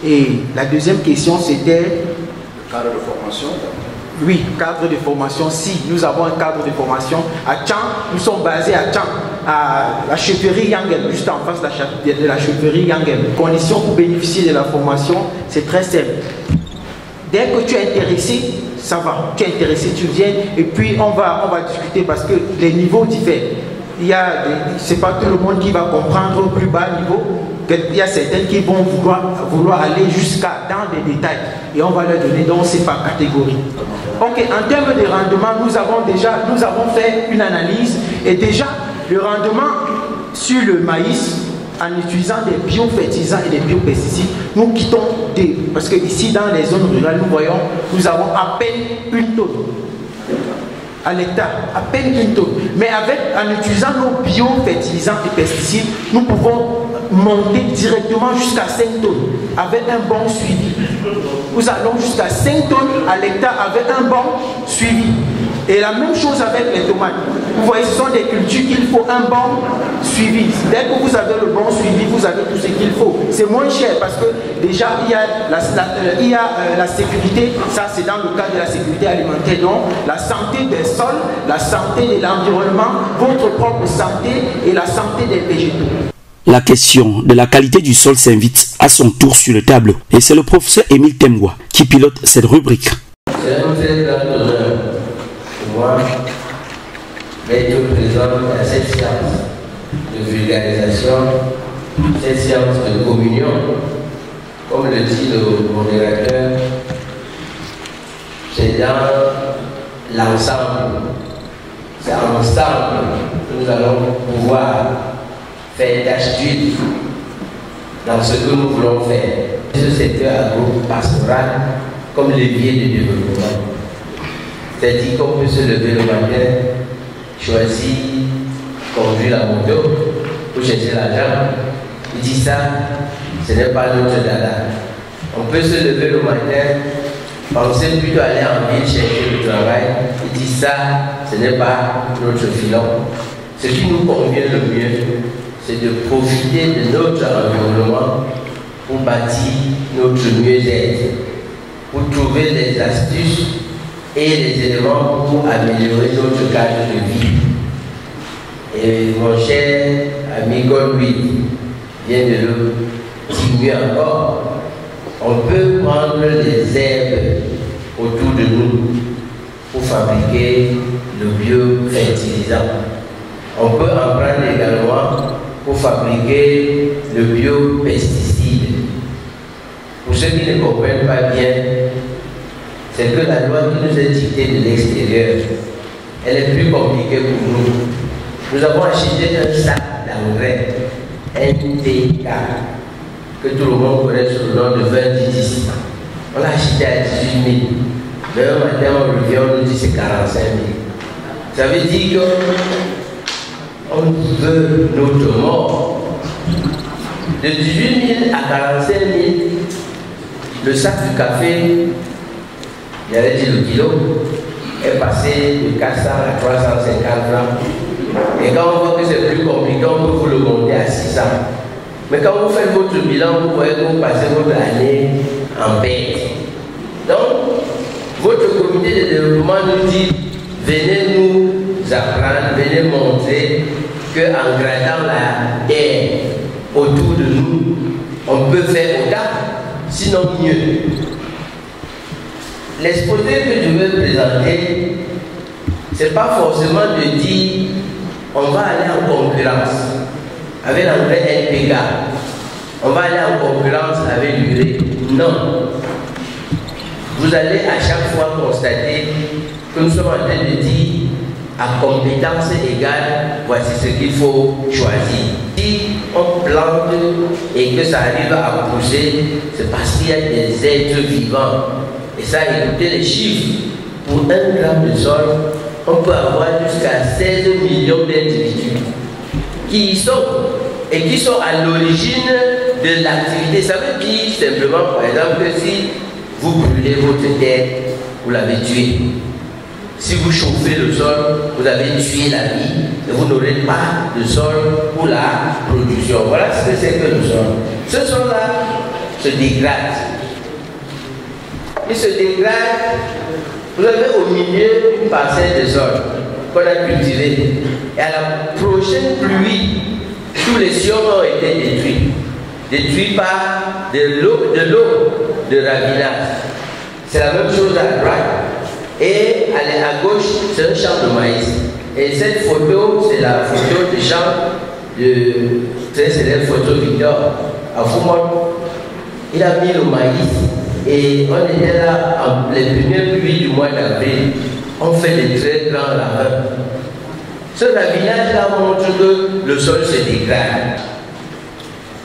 Et la deuxième question, c'était... Le cadre de formation. Oui, cadre de formation. Si nous avons un cadre de formation à Tchang, nous sommes basés à Tchang, à la chefferie Yangel, juste en face de la chefferie Yangel. Conditions pour bénéficier de la formation, c'est très simple. Dès que tu es intéressé, ça va. Tu es intéressé, tu viens et puis on va discuter parce que les niveaux diffèrent. C'est pas tout le monde qui va comprendre au plus bas niveau. Il y a certains qui vont vouloir aller jusqu'à dans des détails et on va leur donner, donc c'est par catégorie. Ok, en termes de rendement, nous avons fait une analyse et déjà le rendement sur le maïs en utilisant des biofertilisants et des biopesticides, nous quittons parce que ici dans les zones rurales, nous avons à peine 1 tonne à l'hectare, à peine 1 tonne. Mais en utilisant nos biofertilisants et pesticides, nous pouvons monter directement jusqu'à 5 tonnes avec un bon suivi. Nous allons jusqu'à 5 tonnes à l'hectare avec un bon suivi. Et la même chose avec les tomates. Vous voyez, ce sont des cultures qu'il faut un bon suivi. Dès que vous avez le bon suivi, vous avez tout ce qu'il faut. C'est moins cher parce que déjà, il y a la sécurité. Ça, c'est dans le cadre de la sécurité alimentaire. Donc, la santé des sols, la santé de l'environnement, votre propre santé et la santé des végétaux. La question de la qualité du sol s'invite à son tour sur le tableau. Et c'est le professeur Émile Temwa qui pilote cette rubrique. C'est un très grand honneur pour moi d'être présent à cette séance de vulgarisation, cette séance de communion. Comme le dit le modérateur, c'est dans l'ensemble. C'est ensemble que nous allons pouvoir faire tâche d'huile dans ce que nous voulons faire. Ce secteur agro-pastoral comme levier de développement. C'est-à-dire qu'on peut se lever le matin, choisir, conduire la moto pour chercher l'argent. Il dit ça, ce n'est pas notre dada. On peut se lever le matin, pensez plutôt aller en ville chercher du travail. Il dit ça, ce n'est pas notre filon. Ce qui nous convient le mieux, c'est de profiter de notre environnement pour bâtir notre mieux-être, pour trouver des astuces et les éléments pour améliorer notre cadre de vie. Et mon cher ami Godwin vient de le dire mieux encore. On peut prendre les herbes autour de nous pour fabriquer le biofertilisant. On peut en prendre également pour fabriquer le biopesticide. Pour ceux qui ne comprennent pas bien, c'est que la loi qui nous est dictée de l'extérieur, elle est plus compliquée pour nous. Nous avons acheté un sac d'engrais NPK que tout le monde connaît sous le nom de 20 ici. On l'a acheté à 18 000. Mais un matin, on revient, on nous dit c'est 45 000. Ça veut dire qu'on veut notre mort. De 18 000 à 45 000, le sac de café, j'allais dire le kilo, est passé de 400 à 350 francs. Et quand on voit que c'est plus compliqué, on peut vous le monter à 600. Mais quand vous faites votre bilan, vous voyez que vous passez votre année en bête. Donc, votre comité de développement nous dit, venez nous apprendre, venez montrer qu'en gradant la terre autour de nous, on peut faire autant, sinon mieux. L'exposé que je vais présenter, ce n'est pas forcément de dire on va aller en concurrence avec l'engrais NPK, on va aller en concurrence avec l'urée. Non. Vous allez à chaque fois constater que nous sommes en train de dire à compétence égale, voici ce qu'il faut choisir. Si on plante et que ça arrive à pousser, c'est parce qu'il y a des êtres vivants. Et ça, écoutez les chiffres. Pour 1 gramme de sol, on peut avoir jusqu'à 16 millions d'individus qui y sont et qui sont à l'origine de l'activité. Ça veut dire simplement, par exemple, que si vous brûlez votre terre, vous l'avez tué. Si vous chauffez le sol, vous avez tué la vie et vous n'aurez pas de sol pour la production. Voilà ce que c'est que le sol. Ce sol-là se dégrade. Il se dégrade. Vous avez au milieu une parcelle de sol qu'on a cultivée. Et à la prochaine pluie, tous les sions ont été détruits. Détruits par de l'eau de ravinage. C'est la même chose à droite. Et à gauche, c'est un champ de maïs. Et cette photo, c'est la photo du champ de très célèbre photo Victor à Fumon. Il a mis le maïs. Et on était là, les premières pluies du mois d'avril, on fait des très grands ravins. Ce ravinage-là montre que le sol se dégrade.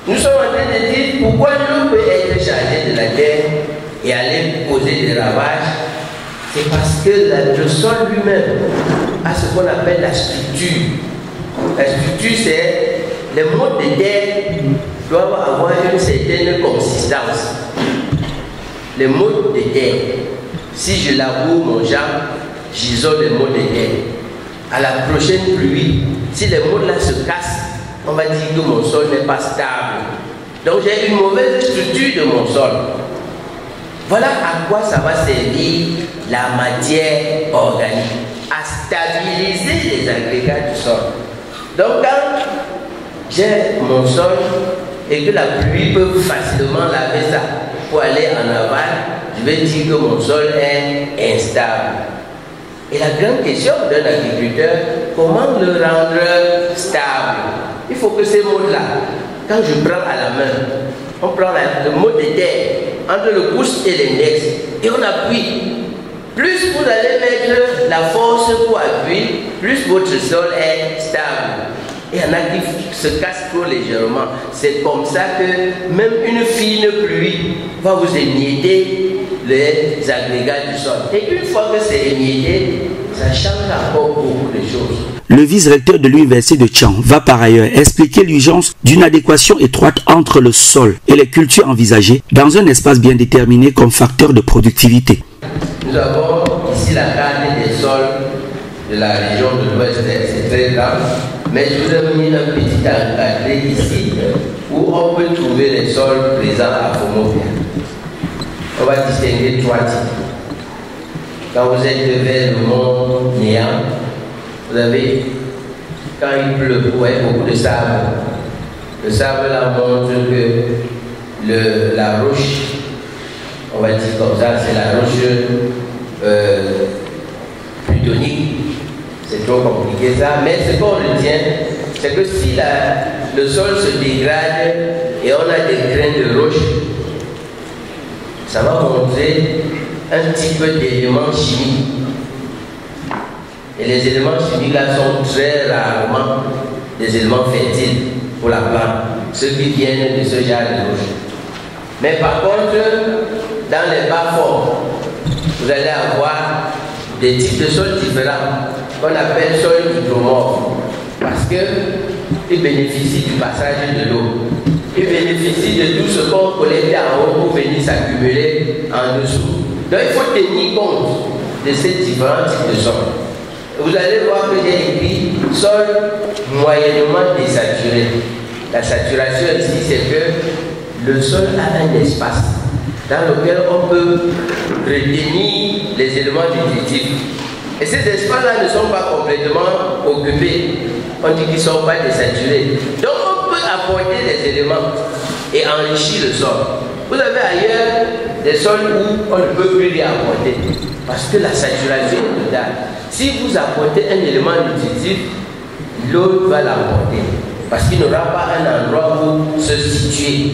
Nous sommes en train de dire pourquoi l'eau peut être chargée de la terre et aller causer des ravages. C'est parce que le sol lui-même a ce qu'on appelle la structure. La structure, c'est les modes de terre doivent avoir une certaine consistance. Les modes de terre. Si je laboure mon champ, j'isole les modes de terre. À la prochaine pluie, si les modes-là se cassent, on va dire que mon sol n'est pas stable. Donc j'ai une mauvaise structure de mon sol. Voilà à quoi ça va servir la matière organique. À stabiliser les agrégats du sol. Donc quand j'ai mon sol et que la pluie peut facilement laver ça pour aller en aval, je vais dire que mon sol est instable. Et la grande question d'un agriculteur, comment le rendre stable? Il faut que ces mots-là, quand je prends à la main, on prend le mot de terre entre le pouce et l'index et on appuie. Plus vous allez mettre la force pour appuyer, plus votre sol est stable. Et il y en a qui se cassent trop légèrement. C'est comme ça que même une fine pluie va vous émietter les agrégats du sol. Et une fois que c'est émietté, ça change encore beaucoup de choses. Le vice-recteur de l'université de Tchang va par ailleurs expliquer l'urgence d'une adéquation étroite entre le sol et les cultures envisagées dans un espace bien déterminé comme facteur de productivité. Nous avons ici la carte des sols de la région de l'Ouest, c'est très grand, mais je vous ai mis un petit encadré ici où on peut trouver les sols présents à Fomopia. On va distinguer 3 types. Quand vous êtes vers le mont Néant, vous avez, quand il pleut, vous voyez beaucoup de sable. Le sable là montre que la roche, on va dire comme ça, c'est la roche plutonique. C'est trop compliqué ça, mais ce qu'on retient, c'est que si le sol se dégrade et on a des grains de roche, ça va montrer un type d'éléments chimiques. Et les éléments chimiques là sont très rarement des éléments fertiles pour la plante, ceux qui viennent de ce genre de roche. Mais par contre, dans les bas-fonds, vous allez avoir des types de sols différents qu'on appelle sols hydromorphes parce qu'ils bénéficient du passage de l'eau. Ils bénéficient de tout ce qu'on collecte en haut pour venir s'accumuler en dessous. Donc il faut tenir compte de ces différents types de sols. Vous allez voir que j'ai écrit sol moyennement désaturé. La saturation ici, c'est que le sol a un espace dans lequel on peut retenir les éléments nutritifs. Et ces espaces-là ne sont pas complètement occupés. On dit qu'ils ne sont pas désaturés. Donc on peut apporter des éléments et enrichir le sol. Vous avez ailleurs des sols où on ne peut plus y apporter parce que la saturation est totale. Si vous apportez un élément nutritif, l'autre va l'apporter parce qu'il n'aura pas un endroit où se situer.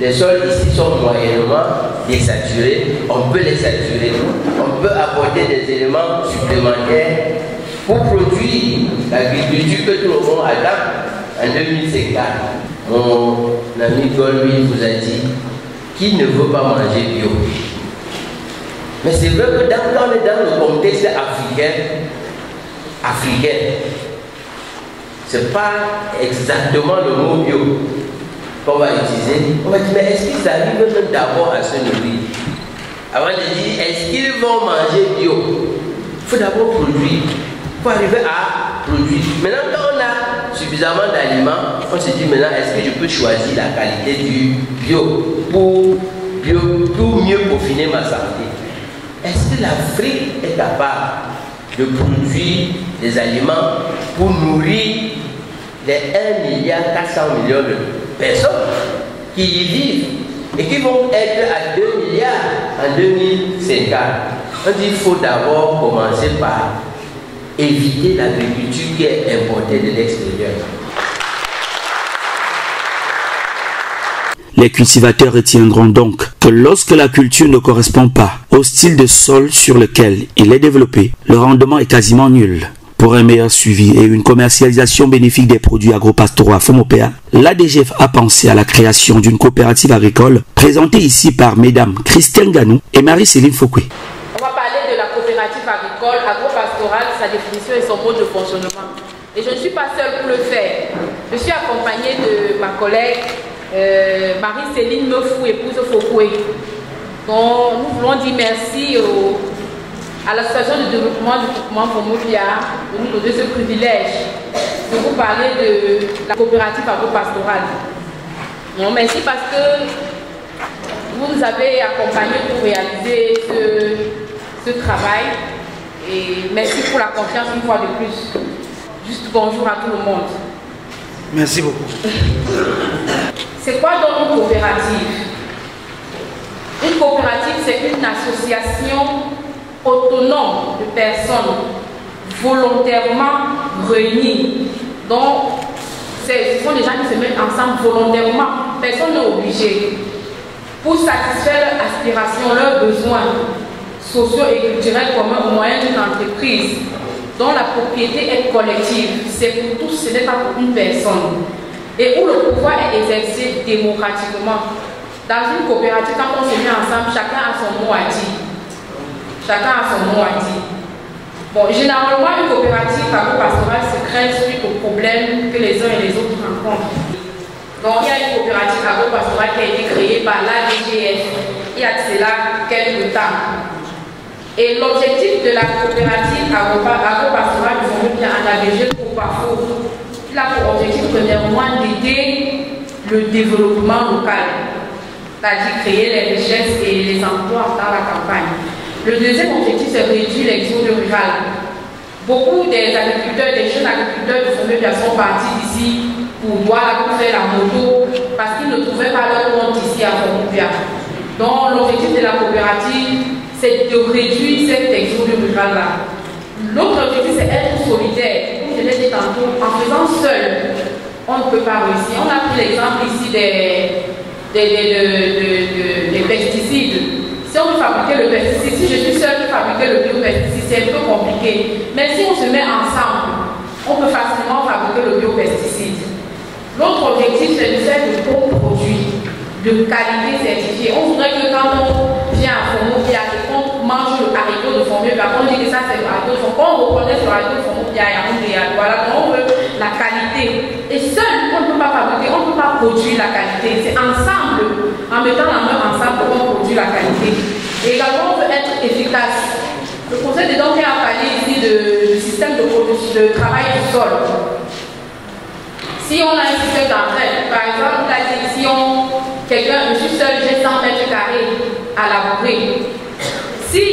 Les sols ici sont moyennement désaturés, on peut les saturer, on peut apporter des éléments supplémentaires pour produire l'agriculture que tout le monde adapte en 2050. Mon ami Golby vous a dit qu'il ne veut pas manger bio. Mais c'est vrai que quand on est dans le contexte africain, c'est pas exactement le mot bio qu'on va utiliser. On va dire, mais est-ce qu'ils arrivent même d'abord à se nourrir? Avant de dire, est-ce qu'ils vont manger bio? Il faut d'abord produire. Il faut arriver à produire. Maintenant, quand on a suffisamment d'aliments, on se dit maintenant, est-ce que je peux choisir la qualité du bio pour mieux peaufiner ma santé? Est-ce que l'Afrique est capable de produire des aliments pour nourrir les 1,4 milliard de personnes qui y vivent et qui vont être à 2 milliards en 2050? On dit qu'il faut d'abord commencer par éviter l'agriculture qui est importée de l'extérieur. Les cultivateurs retiendront donc que lorsque la culture ne correspond pas au style de sol sur lequel il est développé, le rendement est quasiment nul. Pour un meilleur suivi et une commercialisation bénéfique des produits agropastoraux à Fomopea, l'ADGF a pensé à la création d'une coopérative agricole présentée ici par mesdames Christine Ganou et Marie-Céline Fouquet. On va parler de la coopérative agricole agropastorale, sa définition et son mode de fonctionnement. Et je ne suis pas seule pour le faire. Je suis accompagnée de ma collègue Marie-Céline Mefou, épouse Fouquet. Donc nous voulons dire merci à l'association de développement du groupement Fomopia de nous donner ce privilège de vous parler de la coopérative agropastorale. Non, merci parce que vous nous avez accompagnés pour réaliser ce travail et merci pour la confiance une fois de plus. Juste bonjour à tout le monde. Merci beaucoup. C'est quoi donc une coopérative? Une coopérative, c'est une association autonome de personnes volontairement réunies. Donc, ce sont des gens qui se mettent ensemble volontairement. Personne n'est obligé. Pour satisfaire leurs aspirations, leurs besoins sociaux et culturels communs au moyen d'une entreprise dont la propriété est collective. C'est pour tous, ce n'est pas pour une personne. Et où le pouvoir est exercé démocratiquement. Dans une coopérative, quand on se met ensemble, chacun a son mot à dire. Chacun a son mot à dire. Bon, généralement, une coopérative agro-pastorale se crée suite aux problèmes que les uns et les autres rencontrent. Donc, il y a une coopérative agro-pastorale qui a été créée par l'ADGF il y a de cela quelques temps. Et l'objectif de la coopérative agro-pastorale du Fonds bien engagé pour PAFO, il a pour objectif premièrement d'aider le développement local, c'est-à-dire créer les richesses et les emplois dans la campagne. Le deuxième objectif, c'est réduire l'exode rural. Beaucoup des agriculteurs, des jeunes agriculteurs du Fonds bien sont partis d'ici pour faire la moto parce qu'ils ne trouvaient pas leur compte ici à Fonds. Donc l'objectif de la coopérative, c'est de réduire cet exode rural-là. L'autre objectif, c'est être solidaire. Comme je l'ai dit tantôt, en faisant seul, on ne peut pas réussir. On a pris l'exemple ici des pesticides. Si on veut fabriquer le pesticide, si je suis seul pour fabriquer le biopesticide, c'est un peu compliqué. Mais si on se met ensemble, on peut facilement fabriquer le biopesticide. L'autre objectif, c'est de faire de bons produits de qualité certifiée. On voudrait que quand on vient à Formopia et qu'on mange le haricot de Formopia, on dit que ça c'est le haricot de Formopia, qu'on reconnaisse le haricot de Formopia et voilà, on veut la qualité. Et seul, on ne peut pas fabriquer, on ne peut pas produire la qualité. C'est ensemble, en mettant la main ensemble, qu'on produit la qualité. Et également, on veut être efficace. Le conseil des dons qui a parlé ici du système de travail du sol. Si on a un système d'entraide, par exemple, si je suis seul, j'ai 100 mètres carrés à labourer. Si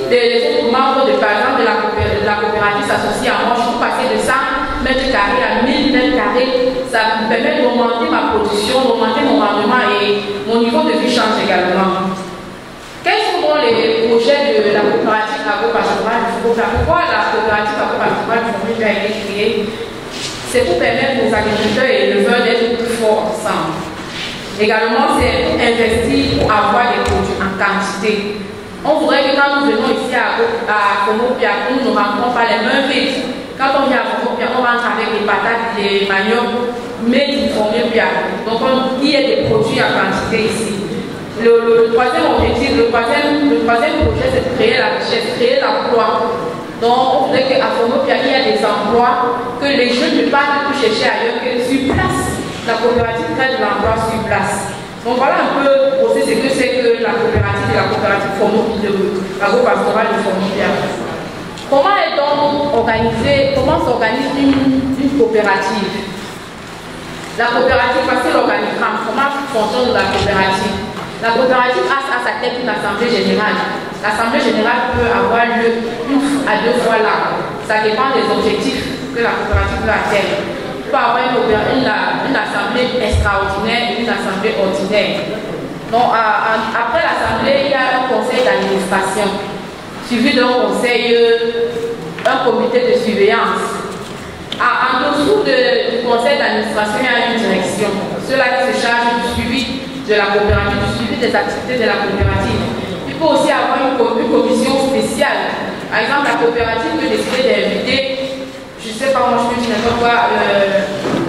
les autres membres, par exemple, de la coopérative s'associent à moi, je peux passer de 100 mètres carrés à 1000 mètres carrés. Ça me permet d'augmenter ma production, d'augmenter mon rendement et mon niveau de vie change également. Quels sont donc les projets de la coopérative agro-pastorale du Fonds? Pourquoi la coopérative agro-pastorale du Fonds a été créée? C'est pour permettre aux agriculteurs et éleveurs d'être plus forts ensemble. Également, c'est investir pour avoir des produits en quantité. On voudrait que quand nous venons ici à Formopia, nous ne rentrons pas les mains vides. Quand on vient à Formopia, on rentre avec des patates, des maniocs, mais du Formopia. Donc, il y a des produits en quantité ici. Le troisième objectif, le troisième projet, c'est de créer la richesse, créer l'emploi. Donc, on voudrait qu'à Formopia, il y a des emplois, que les jeunes ne partent plus chercher ailleurs que sur place. La coopérative crée de l'emploi sur place. Donc, voilà un peu aussi ce que c'est que la coopérative et la coopérative agro-pastorale de Formopia. Comment est donc organisée, comment s'organise une coopérative? La coopérative, voici l'organigramme, comment fonctionne la coopérative? La coopérative a à sa tête une assemblée générale. L'assemblée générale peut avoir lieu 1 à 2 fois là. Ça dépend des objectifs que la coopérative veut atteindre. Il peut avoir une assemblée extraordinaire et une assemblée ordinaire. Donc, après l'assemblée, il y a un conseil d'administration, suivi d'un conseil, un comité de surveillance. En dessous du conseil d'administration, il y a une direction. Ceux-là qui se chargent du suivi de la coopérative, du suivi des activités de la coopérative. Il peut aussi avoir une commission spéciale. Par exemple, la coopérative peut décider d'inviter, je ne sais pas, moi je peux dire n'importe quoi,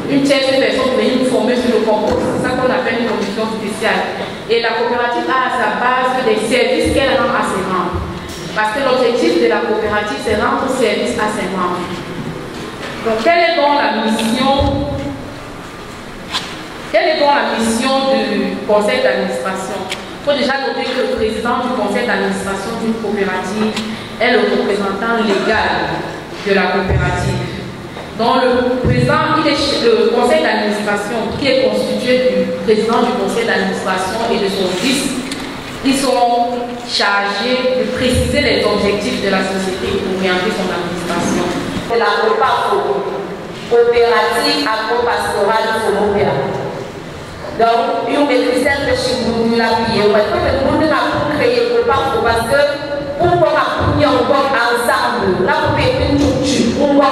une tierce personne pour venir nous former sur le compost. C'est ça qu'on appelle une commission spéciale. Et la coopérative a à sa base des services qu'elle rend à ses membres. Parce que l'objectif de la coopérative, c'est rendre service à ses membres. Donc, quelle est donc la mission? Quelle est donc la mission du conseil d'administration? Il faut déjà noter que le président du conseil d'administration d'une coopérative est le représentant légal de la coopérative. Donc le président, le conseil d'administration qui est constitué du président du conseil d'administration et de son vice, ils sont chargés de préciser les objectifs de la société pour orienter son administration. C'est la coopérative agro-pastorale de Formopia. Donc, une maîtrise de chez nous, la vie, on va créer le parcours parce que pour qu'on appuie encore ensemble, là, on peut une structure, on va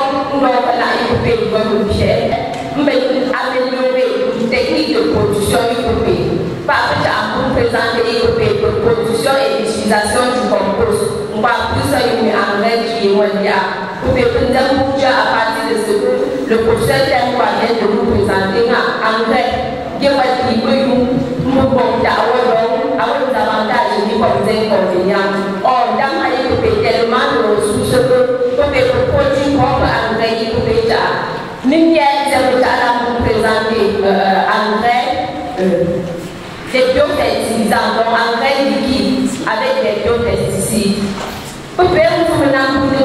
améliorer une technique de production IPP. Par exemple, pour présenter IPP de production et d'utilisation du compost, on va plus engrais qui est mondial. Pour à partir de ce que le professeur Tempois vient de nous présenter, engrais. Il y a des avantages et des inconvénients. Or, dans les tellement de ressources que propre engrais pour déjà. Même bien, vous présenter engrais, des biofertilisants, donc engrais liquides avec des biopesticides. Pour faire une coopérative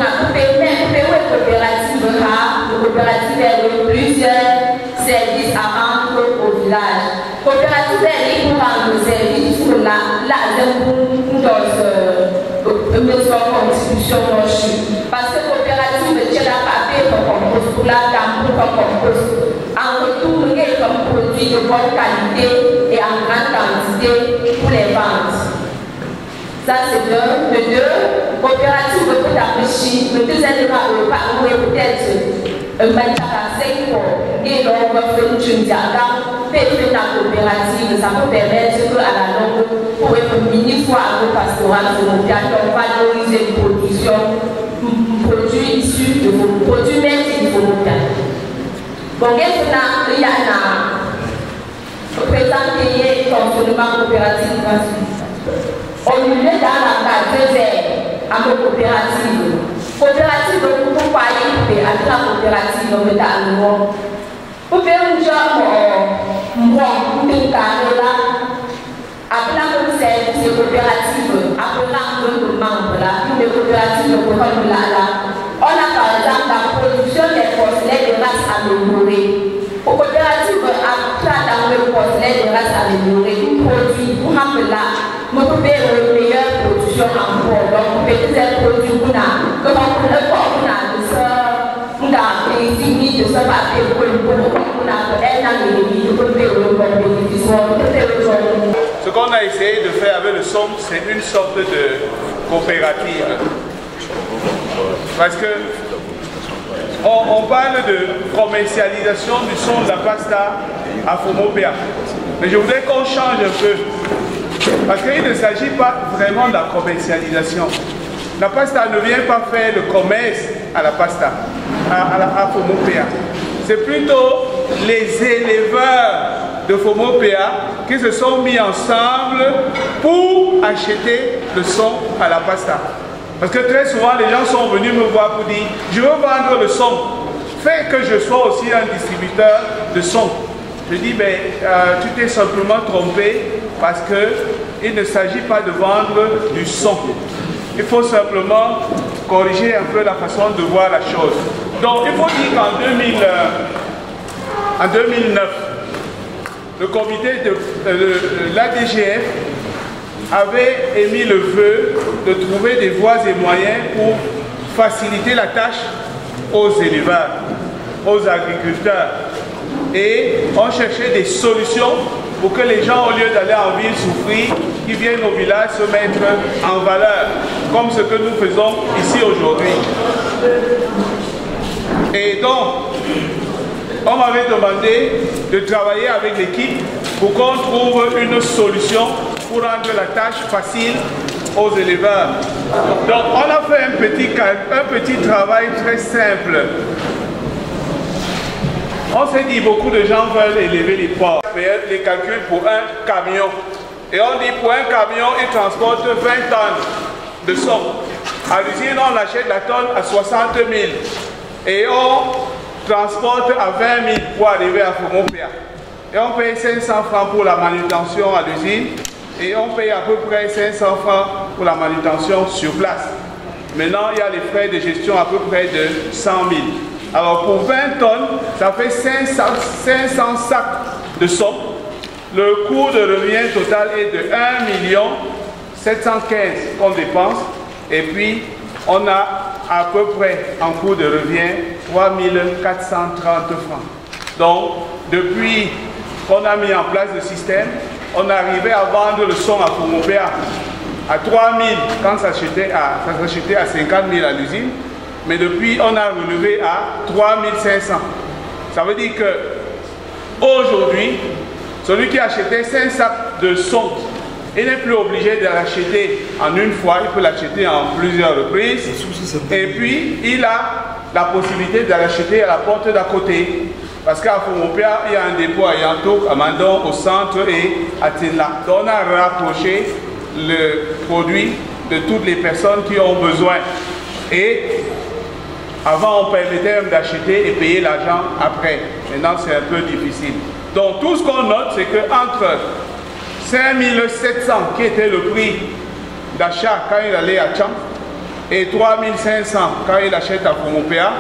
a plusieurs services à rendre au village. Coopérative est pour rendre le service pour la contribution. Parce que coopérative tient la papier comme compost pour la gamme comme compost. En retour, il y a comme produit de bonne qualité et en grande quantité pour les ventes. Ça c'est un. De deux, coopérative de Kotapichi, le deuxième par peut-être un match et donc on va faire une diagramme, faire la coopérative, ça peut permettre qu'à la longue, pour être mini fois agro-pastoral, on va valoriser une production, produits issus de vos produits même s'il faut nous faire. Donc, il y a un présenter le fonctionnement coopératif au milieu dans la case à nos coopératives. Coopérative, pourquoi il fait avec la coopérative dans le temps. Pour faire un job, un carré là, après la service coopérative, après la membre là, une coopérative là, on a par exemple la production des porcelaines de race améliorée. Aux coopératives, après dans le porcelaine de race améliorée, nous produisons, pour rappeler là, nous pouvons faire une meilleure production encore. Donc, nous pouvons faire des produits qu'on a, comme on a de ça, on a des signes de ça, on a un an et demi, nous pouvons faire une compétition, nous pouvons faire une journée. Ce qu'on a essayé de faire avec le SOM, c'est une sorte de coopérative. Parce que on parle de commercialisation du son de la pasta à Fomopéa. Mais je voudrais qu'on change un peu. Parce qu'il ne s'agit pas vraiment de la commercialisation. La pasta ne vient pas faire le commerce à la pasta, à Fomopéa. C'est plutôt les éleveurs de Fomopéa qui se sont mis ensemble pour acheter le son à la pasta. Parce que très souvent, les gens sont venus me voir pour dire « Je veux vendre le son. Fais que je sois aussi un distributeur de son. » Je dis « Mais tu t'es simplement trompé parce qu'il ne s'agit pas de vendre du son. Il faut simplement corriger un peu la façon de voir la chose. » Donc, il faut dire qu'en 2009, le comité de l'ADGF avait émis le vœu de trouver des voies et moyens pour faciliter la tâche aux éleveurs, aux agriculteurs. Et on cherchait des solutions pour que les gens, au lieu d'aller en ville souffrir, qui viennent au village se mettre en valeur, comme ce que nous faisons ici aujourd'hui. Et donc, on m'avait demandé de travailler avec l'équipe pour qu'on trouve une solution pour rendre la tâche facile aux éleveurs. Donc on a fait un petit travail très simple. On s'est dit beaucoup de gens veulent élever les porcs. Les calculs pour un camion. Et on dit pour un camion, il transporte 20 tonnes de son. À l'usine, on achète la tonne à 60 000. Et on transporte à 20 000 pour arriver à Fomopéa. Et on paye 500 francs pour la manutention à l'usine. Et on paye à peu près 500 francs pour la manutention sur place. Maintenant, il y a les frais de gestion à peu près de 100 000. Alors pour 20 tonnes, ça fait 500 sacs de son. Le coût de revient total est de 1 715 000 qu'on dépense. Et puis, on a à peu près en coût de revient 3 430 francs. Donc, depuis qu'on a mis en place le système, on arrivait à vendre le son à Fomopéa à 3 000 quand ça s'achetait à 50 000 à l'usine. Mais depuis, on a relevé à 3 500. Ça veut dire que aujourd'hui, celui qui achetait 5 sacs de son, il n'est plus obligé de l'acheter en une fois, il peut l'acheter en plusieurs reprises. Et puis, il a la possibilité de l'acheter à la porte d'à côté. Parce qu'à Fomopéa, il y a un dépôt à Yantok, à Mandon, au centre et à Tinla. Donc on a rapproché le produit de toutes les personnes qui ont besoin. Et Avant, on permettait même d'acheter et payer l'argent après. Maintenant, c'est un peu difficile. Donc, tout ce qu'on note, c'est qu'entre 5 700, qui était le prix d'achat quand il allait à Tcham, et 3 500 quand il achète à Fomopéa,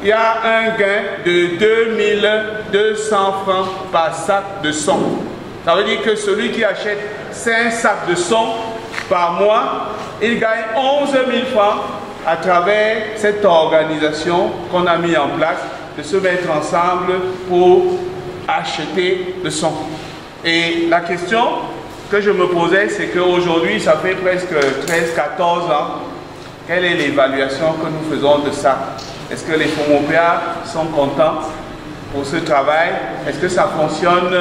il y a un gain de 2200 francs par sac de son. Ça veut dire que celui qui achète 5 sacs de son par mois, il gagne 11 000 francs à travers cette organisation qu'on a mis en place, de se mettre ensemble pour acheter le son. Et la question que je me posais, c'est qu'aujourd'hui, ça fait presque 13-14 ans, quelle est l'évaluation que nous faisons de ça? Est-ce que les Fomopéas sont contents pour ce travail? Est-ce que ça fonctionne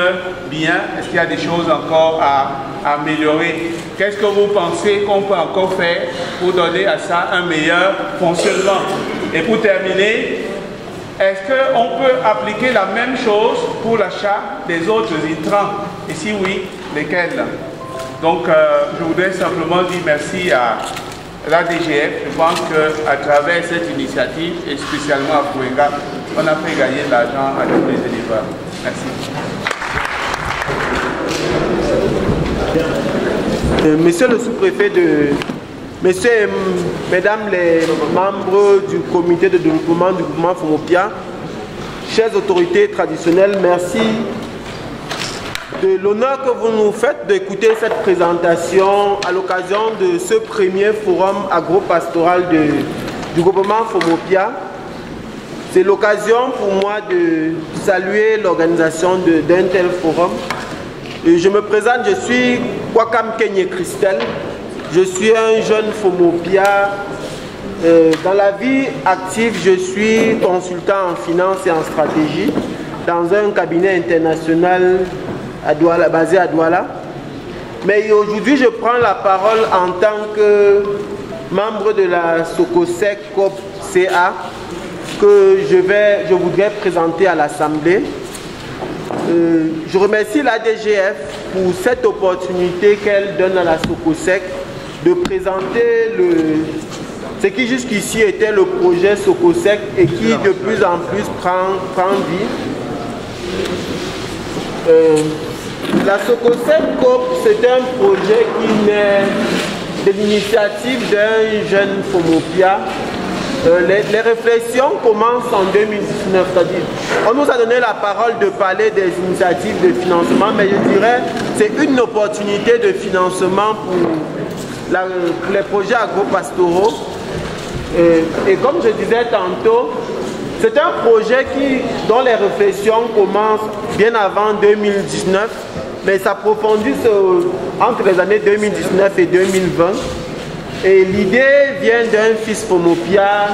bien? Est-ce qu'il y a des choses encore à améliorer? Qu'est-ce que vous pensez qu'on peut encore faire pour donner à ça un meilleur fonctionnement? Et pour terminer, est-ce qu'on peut appliquer la même chose pour l'achat des autres intrants? Et si oui, lesquels? Donc, je voudrais simplement dire merci à la DGF. Je pense qu'à travers cette initiative, et spécialement à Fouenga, on a fait gagner de l'argent à tous les éleveurs. Merci. Monsieur le sous-préfet Messieurs et Mesdames les membres du comité de développement du mouvement Fomopia, chères autorités traditionnelles, merci de l'honneur que vous nous faites d'écouter cette présentation à l'occasion de ce premier forum agro-pastoral du groupement Fomopia. C'est l'occasion pour moi de saluer l'organisation d'un tel forum. Et je me présente, je suis Kwakam Kenye Christelle. Je suis un jeune Fomopia. Dans la vie active, je suis consultant en finance et en stratégie dans un cabinet international à Douala, basé à Douala. Mais aujourd'hui, je prends la parole en tant que membre de la Socosec COP CA que je voudrais présenter à l'Assemblée. Je remercie la DGF pour cette opportunité qu'elle donne à la Socosec de présenter ce qui jusqu'ici était le projet Socosec et qui de plus en plus prend vie. La Socosec COP, c'est un projet qui naît de l'initiative d'un jeune Fomopia. Les réflexions commencent en 2019, c'est-à-dire on nous a donné la parole de parler des initiatives de financement, mais je dirais c'est une opportunité de financement pour les projets agro-pastoraux. Et comme je disais tantôt, c'est un projet dont les réflexions commencent bien avant 2019, mais s'approfondissent entre les années 2019 et 2020. Et l'idée vient d'un fils Fomopia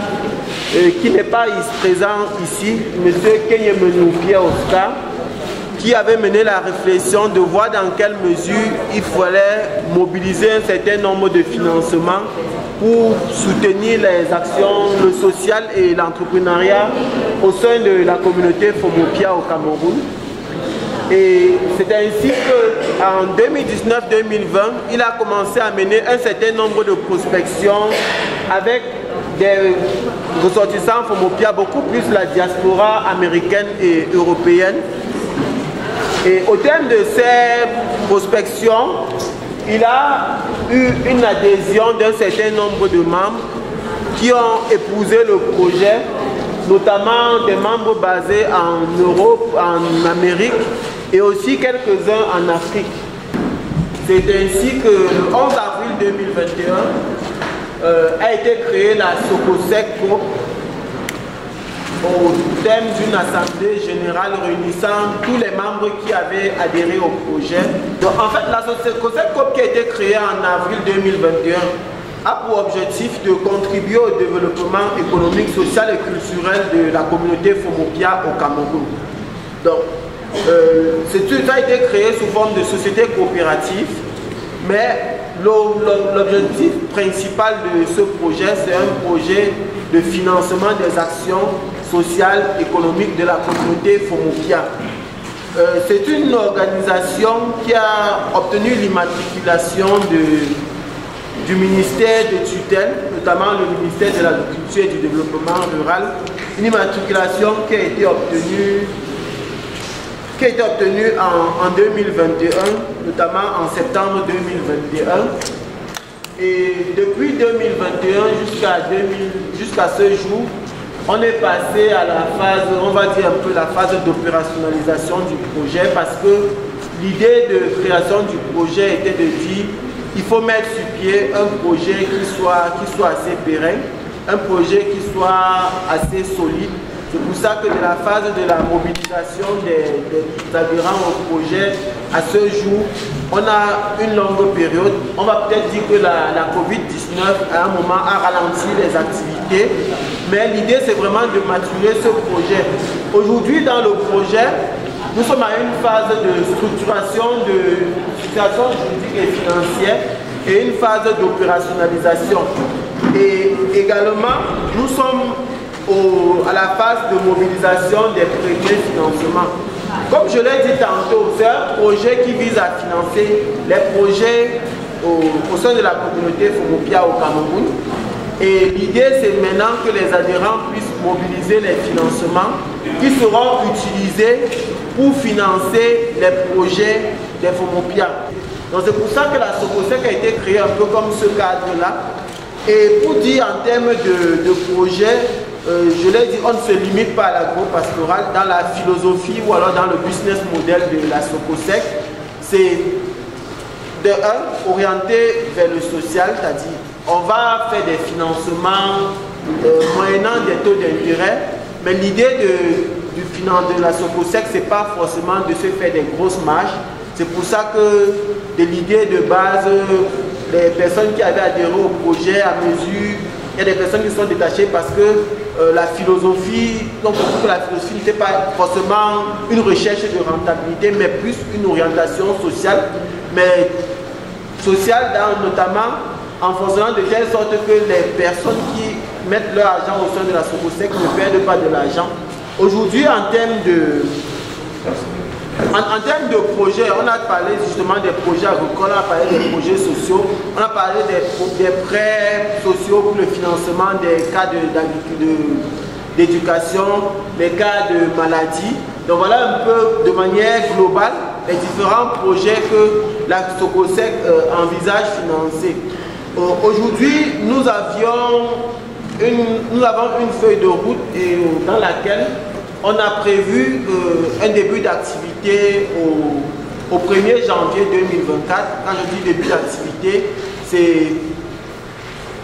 qui n'est pas présent ici, M. Kenyemenoufie Oscar, qui avait mené la réflexion de voir dans quelle mesure il fallait mobiliser un certain nombre de financements pour soutenir les actions, le social et l'entrepreneuriat au sein de la communauté Fomopia au Cameroun. Et c'est ainsi qu'en 2019-2020, il a commencé à mener un certain nombre de prospections avec des ressortissants Fomopia, beaucoup plus la diaspora américaine et européenne. Et au terme de ces prospections, il a eu une adhésion d'un certain nombre de membres qui ont épousé le projet, notamment des membres basés en Europe, en Amérique et aussi quelques-uns en Afrique. C'est ainsi que le 11 avril 2021 a été créée la Socosec COP au thème d'une assemblée générale réunissant tous les membres qui avaient adhéré au projet. Donc en fait, la Socosec COP qui a été créée en avril 2021 a pour objectif de contribuer au développement économique, social et culturel de la communauté Fomopia au Cameroun. Donc, ça a été créé sous forme de société coopérative, mais l'objectif principal de ce projet, c'est un projet de financement des actions sociales, économiques de la communauté Fomopia. C'est une organisation qui a obtenu l'immatriculation du ministère de tutelle, notamment le ministère de l'Agriculture et du Développement Rural, une immatriculation qui a été obtenue en 2021, notamment en septembre 2021. Et depuis 2021 jusqu'à ce jour, on est passé à la phase, on va dire un peu la phase d'opérationnalisation du projet, parce que l'idée de création du projet était de dire il faut mettre sur pied un projet qui soit assez pérenne, un projet qui soit assez solide. C'est pour ça que de la phase de la mobilisation des adhérents au projet, à ce jour, on a une longue période. On va peut-être dire que la Covid-19 à un moment a ralenti les activités, mais l'idée c'est vraiment de maturer ce projet. Aujourd'hui dans le projet, nous sommes à une phase de structuration, de situation juridique et financière et une phase d'opérationnalisation. Et également, nous sommes à la phase de mobilisation des premiers financements. Comme je l'ai dit tantôt, c'est un projet qui vise à financer les projets au sein de la communauté Fomopia au Cameroun. Et l'idée, c'est maintenant que les adhérents puissent mobiliser les financements qui seront utilisés pour financer les projets des Fomopia. Donc c'est pour ça que la Socosec a été créée un peu comme ce cadre-là. Et pour dire en termes de projet, je l'ai dit, on ne se limite pas à l'agro-pastoral. Dans la philosophie ou alors dans le business model de la Socosec, c'est de un, orienté vers le social, c'est-à-dire on va faire des financements moyennant des taux d'intérêt, mais l'idée de la Socosec, ce n'est pas forcément de se faire des grosses marges. C'est pour ça que de l'idée de base, les personnes qui avaient adhéré au projet à mesure, il y a des personnes qui sont détachées parce que la philosophie, donc on trouve que la philosophie n'était pas forcément une recherche de rentabilité, mais plus une orientation sociale, mais sociale notamment en fonctionnant de telle sorte que les personnes qui mettent leur argent au sein de la Socosec ne perdent pas de l'argent. Aujourd'hui, en termes de projets, on a parlé justement des projets agricoles, on a parlé des projets sociaux, on a parlé des prêts sociaux pour le financement des cas d'éducation, des cas de maladie. Donc voilà un peu de manière globale les différents projets que la Socosec envisage financer. Aujourd'hui, nous avons une feuille de route dans laquelle on a prévu un début d'activité au 1er janvier 2024. Quand je dis début d'activité, c'est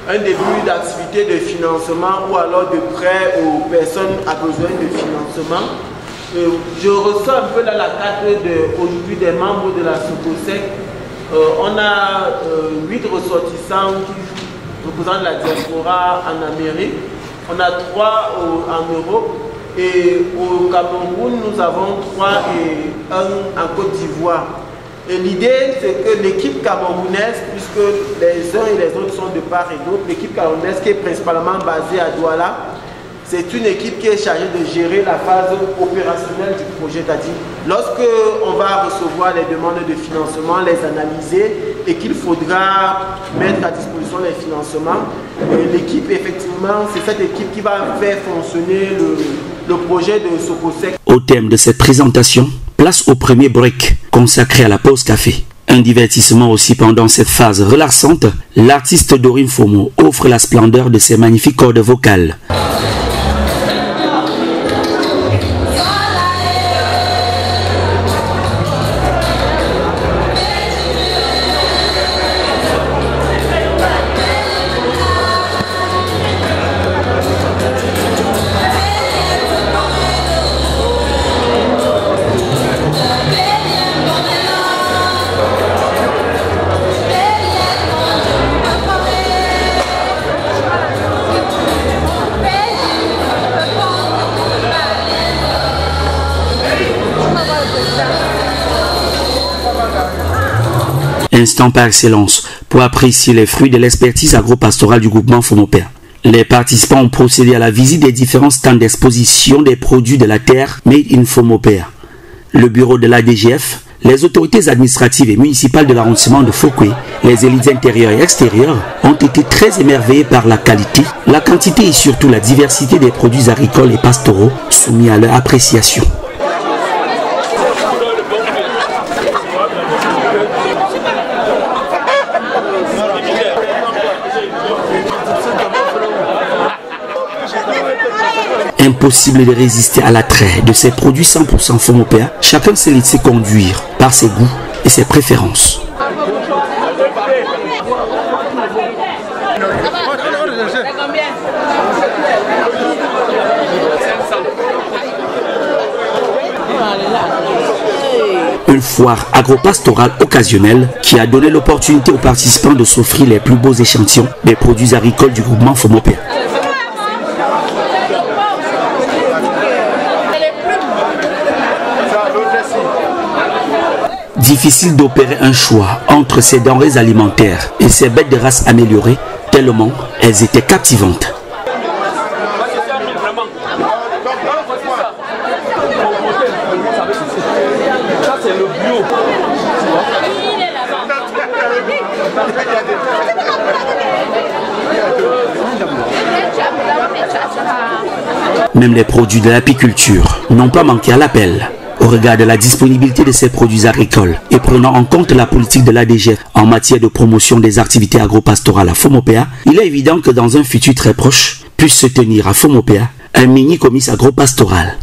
un début d'activité de financement ou alors de prêt aux personnes à besoin de financement. Je ressens un peu là la carte aujourd'hui des membres de la Socosec. On a 8 ressortissants qui représentent la diaspora en Amérique. On a 3 en Europe. Et au Cameroun, nous avons 3 et 1 en Côte d'Ivoire. Et l'idée, c'est que l'équipe camerounaise, puisque les uns et les autres sont de part et d'autre, l'équipe camerounaise qui est principalement basée à Douala, c'est une équipe qui est chargée de gérer la phase opérationnelle du projet. C'est-à-dire, lorsque on va recevoir les demandes de financement, les analyser et qu'il faudra mettre à disposition les financements, l'équipe, effectivement, c'est cette équipe qui va faire fonctionner le projet de Socosec. Au thème de cette présentation, place au premier break consacré à la pause café. Un divertissement aussi pendant cette phase relaxante, l'artiste Dorine Fomo offre la splendeur de ses magnifiques cordes vocales. Instant par excellence pour apprécier les fruits de l'expertise agro-pastorale du groupement Fomopea. Les participants ont procédé à la visite des différents stands d'exposition des produits de la terre Made in Fomopea. Le bureau de l'ADGF, Les autorités administratives et municipales de l'arrondissement de Fouquet, les élites intérieures et extérieures ont été très émerveillées par la qualité, la quantité et surtout la diversité des produits agricoles et pastoraux soumis à leur appréciation. Impossible de résister à l'attrait de ces produits 100% FOMOPEA, chacun s'est laissé conduire par ses goûts et ses préférences. Une foire agro-pastorale occasionnelle qui a donné l'opportunité aux participants de s'offrir les plus beaux échantillons des produits agricoles du groupement FOMOPEA. Difficile d'opérer un choix entre ces denrées alimentaires et ces bêtes de race améliorées, tellement elles étaient captivantes. Même les produits de l'apiculture n'ont pas manqué à l'appel. Au regard de la disponibilité de ces produits agricoles et prenant en compte la politique de l'ADGF en matière de promotion des activités agro-pastorales à FOMOPEA, il est évident que dans un futur très proche puisse se tenir à FOMOPEA un mini-comice agro-pastoral.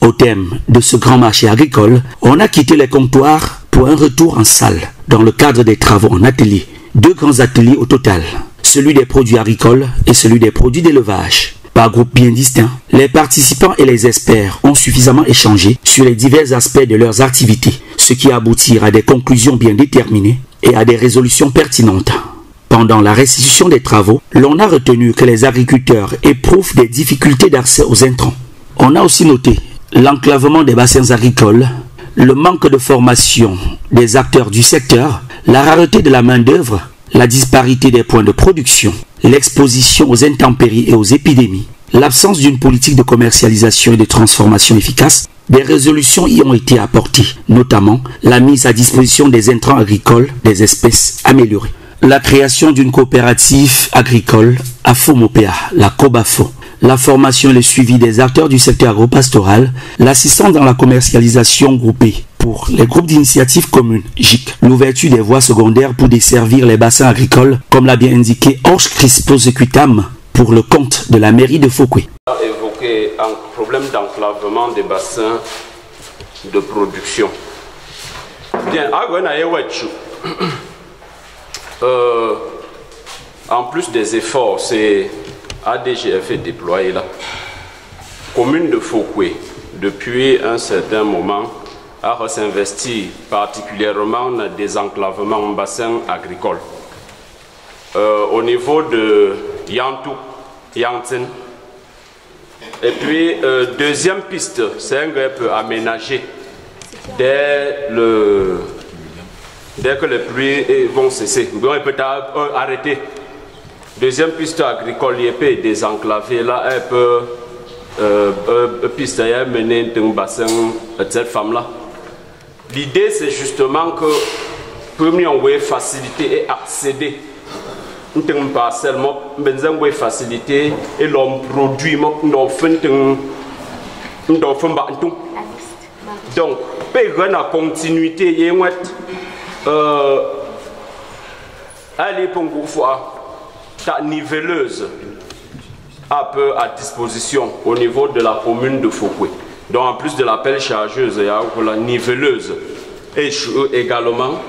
Au thème de ce grand marché agricole, on a quitté les comptoirs pour un retour en salle dans le cadre des travaux en atelier. 2 grands ateliers au total, celui des produits agricoles et celui des produits d'élevage. Par groupe bien distincts, les participants et les experts ont suffisamment échangé sur les divers aspects de leurs activités, ce qui aboutit à des conclusions bien déterminées et à des résolutions pertinentes. Pendant la restitution des travaux, l'on a retenu que les agriculteurs éprouvent des difficultés d'accès aux intrants. On a aussi noté l'enclavement des bassins agricoles, le manque de formation des acteurs du secteur, la rareté de la main-d'œuvre, la disparité des points de production, l'exposition aux intempéries et aux épidémies, l'absence d'une politique de commercialisation et de transformation efficace. Des résolutions y ont été apportées, notamment la mise à disposition des intrants agricoles des espèces améliorées, la création d'une coopérative agricole à FOMOPEA, la COBAFO, la formation et le suivi des acteurs du secteur agro-pastoral, l'assistance dans la commercialisation groupée pour les groupes d'initiatives communes, GIC, l'ouverture des voies secondaires pour desservir les bassins agricoles, comme l'a bien indiqué Orge Crispos Equitam pour le compte de la mairie de Fouquet. On a évoqué un problème d'enclavement des bassins de production. Bien, en plus des efforts, c'est ADGF est déployé là. Commune de Fouquet, depuis un certain moment, a s'investi particulièrement dans des enclavements en bassin agricole. Au niveau de Yantou, Yantin. Et puis, deuxième piste, c'est un peu aménagé dès que les pluies vont cesser. On peut arrêter. Deuxième piste agricole, il peut désenclaver là, un peu piste à mener dans le bassin de cette femme-là. L'idée, c'est justement que, premier, on veut faciliter et accéder. On ne pas seulement faciliter et l'on produit, on fait donc, pour la continuité, il y a allez pour une fois. Ta niveleuse un peu à disposition au niveau de la commune de Fouquet. Donc en plus de la pelle chargeuse, il y a la niveleuse et également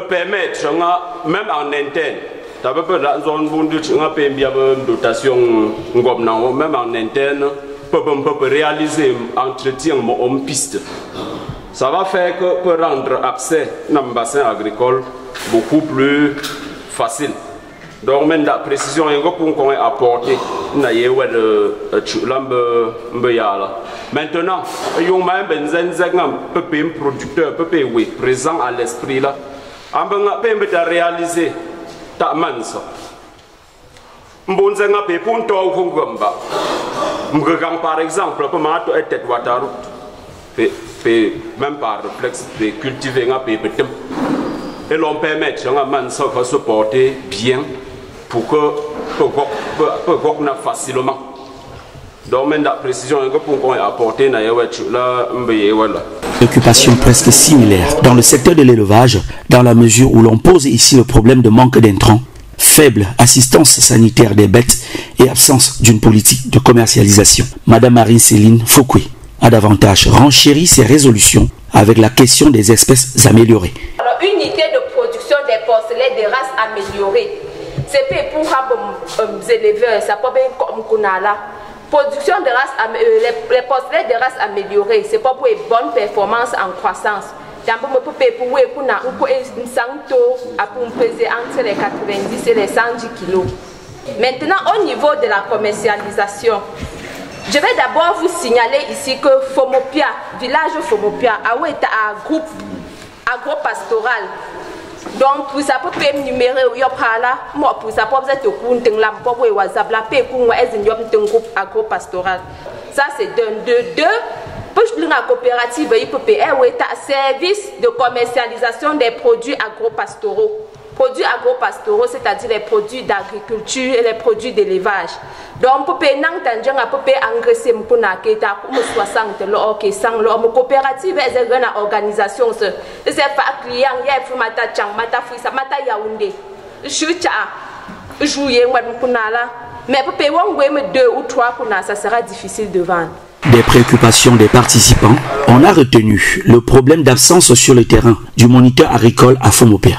permettre même en interne. Ça peut être dans une dotation même en interne peut réaliser entretien en piste. Ça va faire que peut rendre accès dans le bassin agricole beaucoup plus facile. Donc, même la précision qu'on a apportée, maintenant, il y a un producteur présent à l'esprit là. On peut réaliser ta manse. Mbonzenga pe punto au kongomba. Mregang par exemple, pour mato et tête watarut. Même par réflexe de cultiver un peu et l'on permet à man se porter bien pour que facilement. Donc, la précision que pour apporter là, occupation presque similaire dans le secteur de l'élevage, dans la mesure où l'on pose ici le problème de manque d'intrants, faible assistance sanitaire des bêtes et absence d'une politique de commercialisation. Madame Marie-Céline Fouquet a davantage renchéri ses résolutions avec la question des espèces améliorées. Alors, unité de production des porcelets de races améliorées, c'est pour les éleveurs, ça peut être comme Kunala. Production de races, les porcelets de races améliorées, c'est pas pour une bonne performance en croissance. Pour peser entre les 90 et les 110 kg. Maintenant, au niveau de la commercialisation, je vais d'abord vous signaler ici que Fomopia, village Fomopia, a été un groupe agro-pastoral. Donc, pour ça, pour payer numéro, moi, pour ça, pour vous êtes au compte de la pour vous WhatsApp, la paix pour moi, est un groupe agro-pastoral. Ça, c'est d'un, deux. Pour la coopérative, il peut payer un service de commercialisation des produits agro-pastoraux. Produits agro-pastoraux, c'est-à-dire les produits d'agriculture et les produits d'élevage. Donc, pour payer engraisser pour 60 ok 100 la coopérative est une organisation. C'est pas client, il y a mata chang, mata fuisa, mata yaoundé. Chucha, jouer mais pour payer 2 ou 3 ça sera difficile de vendre. Des préoccupations des participants, on a retenu le problème d'absence sur le terrain du moniteur agricole à Fomopia.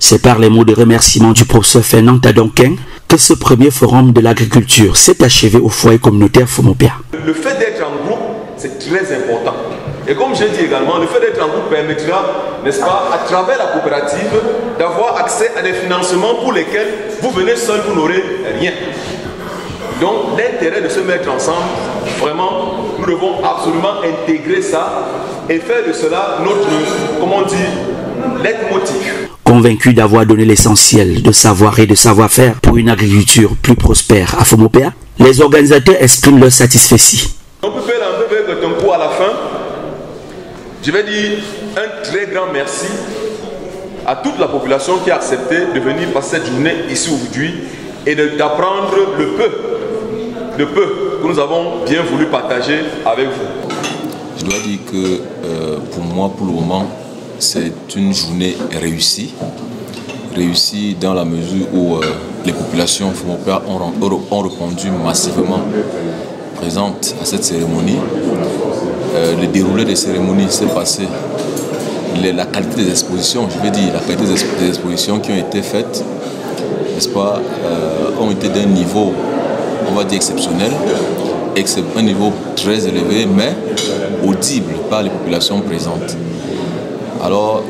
C'est par les mots de remerciement du professeur Fernand Tadonken que ce premier forum de l'agriculture s'est achevé au foyer communautaire Fomopia. Le fait d'être en groupe, c'est très important. Et comme je dis également, le fait d'être en groupe permettra, n'est-ce pas, à travers la coopérative, d'avoir accès à des financements pour lesquels vous venez seul, vous n'aurez rien. Donc l'intérêt de se mettre ensemble, vraiment, nous devons absolument intégrer ça et faire de cela notre, comment on dit, leitmotiv. Convaincus d'avoir donné l'essentiel de savoir et de savoir-faire pour une agriculture plus prospère à Fomopia, les organisateurs expriment leur satisfaction. On peut faire un peu de ton coup à la fin. Je vais dire un très grand merci à toute la population qui a accepté de venir passer cette journée ici aujourd'hui et d'apprendre le peu que nous avons bien voulu partager avec vous. Je dois dire que pour moi, pour le moment, c'est une journée réussie. Réussie dans la mesure où les populations Fomopia ont répondu massivement présentes à cette cérémonie. Le déroulé des cérémonies s'est passé. La qualité des expositions, je vais dire, la qualité des expositions qui ont été faites, n'est-ce pas, ont été d'un niveau, on va dire, exceptionnel, un niveau très élevé, mais audible par les populations présentes. Alors,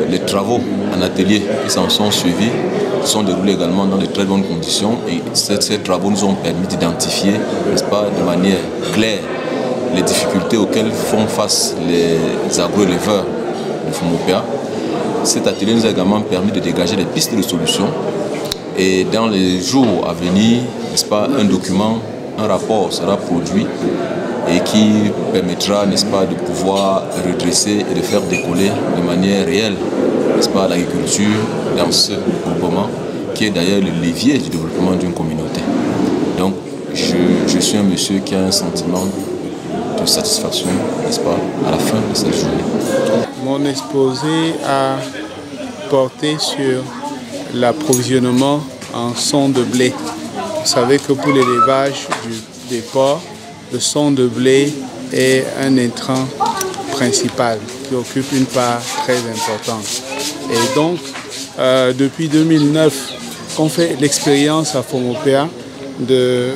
les travaux en atelier qui s'en sont suivis sont déroulés également dans de très bonnes conditions et ces travaux nous ont permis d'identifier, n'est-ce pas, de manière claire les difficultés auxquelles font face les agro-éleveurs de Fomopia. Cet atelier nous a également permis de dégager des pistes de solutions et dans les jours à venir, n'est-ce pas, un document, un rapport sera produit et qui permettra, n'est-ce pas, de pouvoir redresser et de faire décoller de manière réelle, n'est-ce pas, l'agriculture dans ce groupement qui est d'ailleurs le levier du développement d'une communauté. Donc je suis un monsieur qui a un sentiment de satisfaction, n'est-ce pas, à la fin de cette journée. Mon exposé a porté sur l'approvisionnement en son de blé. Vous savez que pour l'élevage des porcs, le son de blé est un intrant principal qui occupe une part très importante. Et donc, depuis 2009, on fait l'expérience à Fomopia de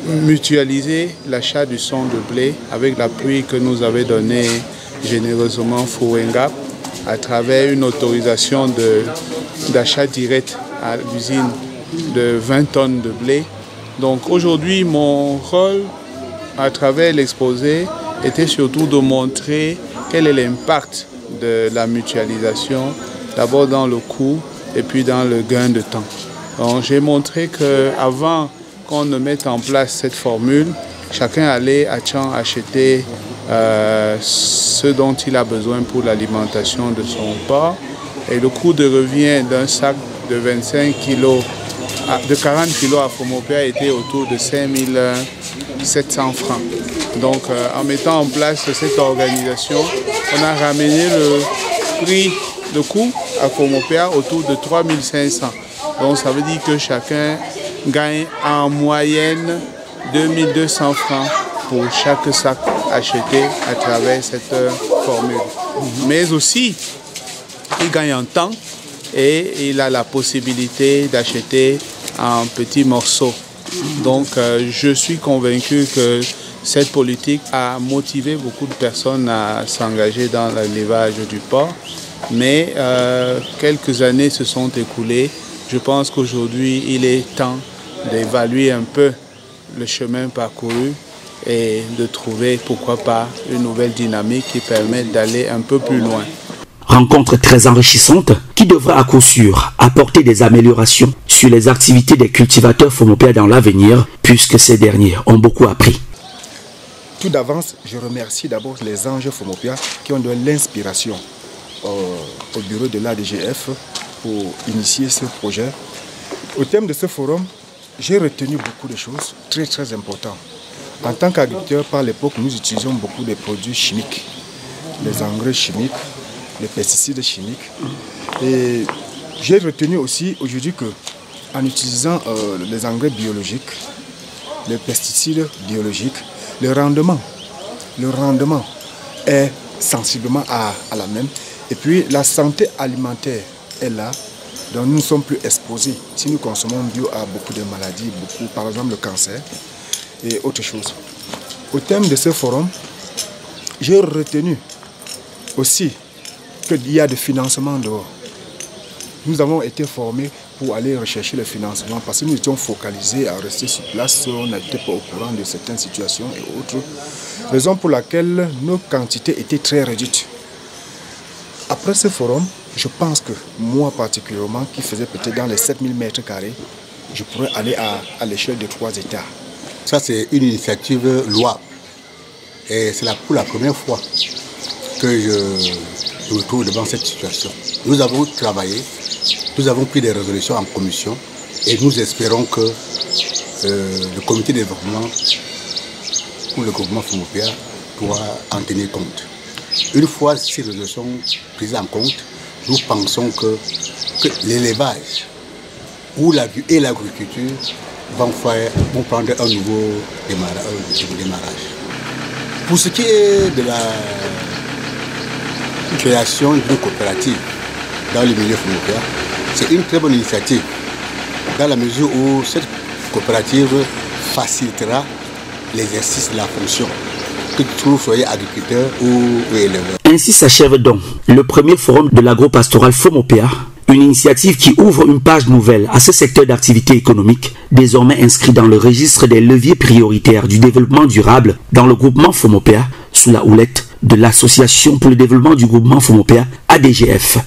mutualiser l'achat du son de blé avec l'appui que nous avait donné généreusement Fouengap à travers une autorisation d'achat direct à l'usine de 20 tonnes de blé. Donc aujourd'hui, mon rôle à travers l'exposé était surtout de montrer quel est l'impact de la mutualisation, d'abord dans le coût et puis dans le gain de temps. Donc j'ai montré qu'avant qu'on ne mette en place cette formule, chacun allait à Tchang acheter ce dont il a besoin pour l'alimentation de son porc. Et le coût de revient d'un sac de 25 kg, de 40 kg à Fomopea était autour de 5 700 francs. Donc en mettant en place cette organisation, on a ramené le prix, le coût à Fomopea autour de 3 500. Donc ça veut dire que chacun gagne en moyenne 2 200 francs pour chaque sac acheté à travers cette formule. Mais aussi, il gagne en temps et il a la possibilité d'acheter en petits morceaux. Donc je suis convaincu que cette politique a motivé beaucoup de personnes à s'engager dans l'élevage du porc. Mais quelques années se sont écoulées. Je pense qu'aujourd'hui, il est temps d'évaluer un peu le chemin parcouru et de trouver, pourquoi pas, une nouvelle dynamique qui permette d'aller un peu plus loin. Rencontre très enrichissante qui devra à coup sûr apporter des améliorations sur les activités des cultivateurs Fomopea dans l'avenir, puisque ces derniers ont beaucoup appris. Tout d'avance, je remercie d'abord les anges Fomopea qui ont donné l'inspiration au bureau de l'ADGF pour initier ce projet. Au thème de ce forum, j'ai retenu beaucoup de choses très importantes. En tant qu'agriculteur, par l'époque, nous utilisions beaucoup de produits chimiques, les engrais chimiques, les pesticides chimiques. Et j'ai retenu aussi aujourd'hui qu'en utilisant les engrais biologiques, les pesticides biologiques, le rendement est sensiblement à la même. Et puis la santé alimentaire est là, donc nous ne sommes plus exposés. Si nous consommons bio à beaucoup de maladies, par exemple le cancer et autre chose. Au thème de ce forum, j'ai retenu aussi qu'il y a des financements dehors. Nous avons été formés pour aller rechercher le financement parce que nous étions focalisés à rester sur place, on n'était pas au courant de certaines situations et autres. Raison pour laquelle nos quantités étaient très réduites. Après ce forum, je pense que moi particulièrement, qui faisais peut-être dans les 7000 mètres carrés, je pourrais aller à l'échelle de 3 hectares. Ça, c'est une initiative louable. Et c'est pour la première fois que je me trouve devant cette situation. Nous avons travaillé, nous avons pris des résolutions en commission et nous espérons que le comité de développement ou le groupement Fomopea pourra en tenir compte. Une fois ces résolutions prises en compte, nous pensons que l'élevage et l'agriculture vont prendre un nouveau démarrage. Pour ce qui est de la création d'une coopérative dans le milieu Fomopea, c'est une très bonne initiative, dans la mesure où cette coopérative facilitera l'exercice de la fonction, que vous soyez agriculteur ou éleveur. Ainsi s'achève donc le premier forum de l'agro-pastoral Fomopea, une initiative qui ouvre une page nouvelle à ce secteur d'activité économique, désormais inscrit dans le registre des leviers prioritaires du développement durable dans le groupement Fomopea, sous la houlette de l'Association pour le développement du groupement Fomopea, ADGF.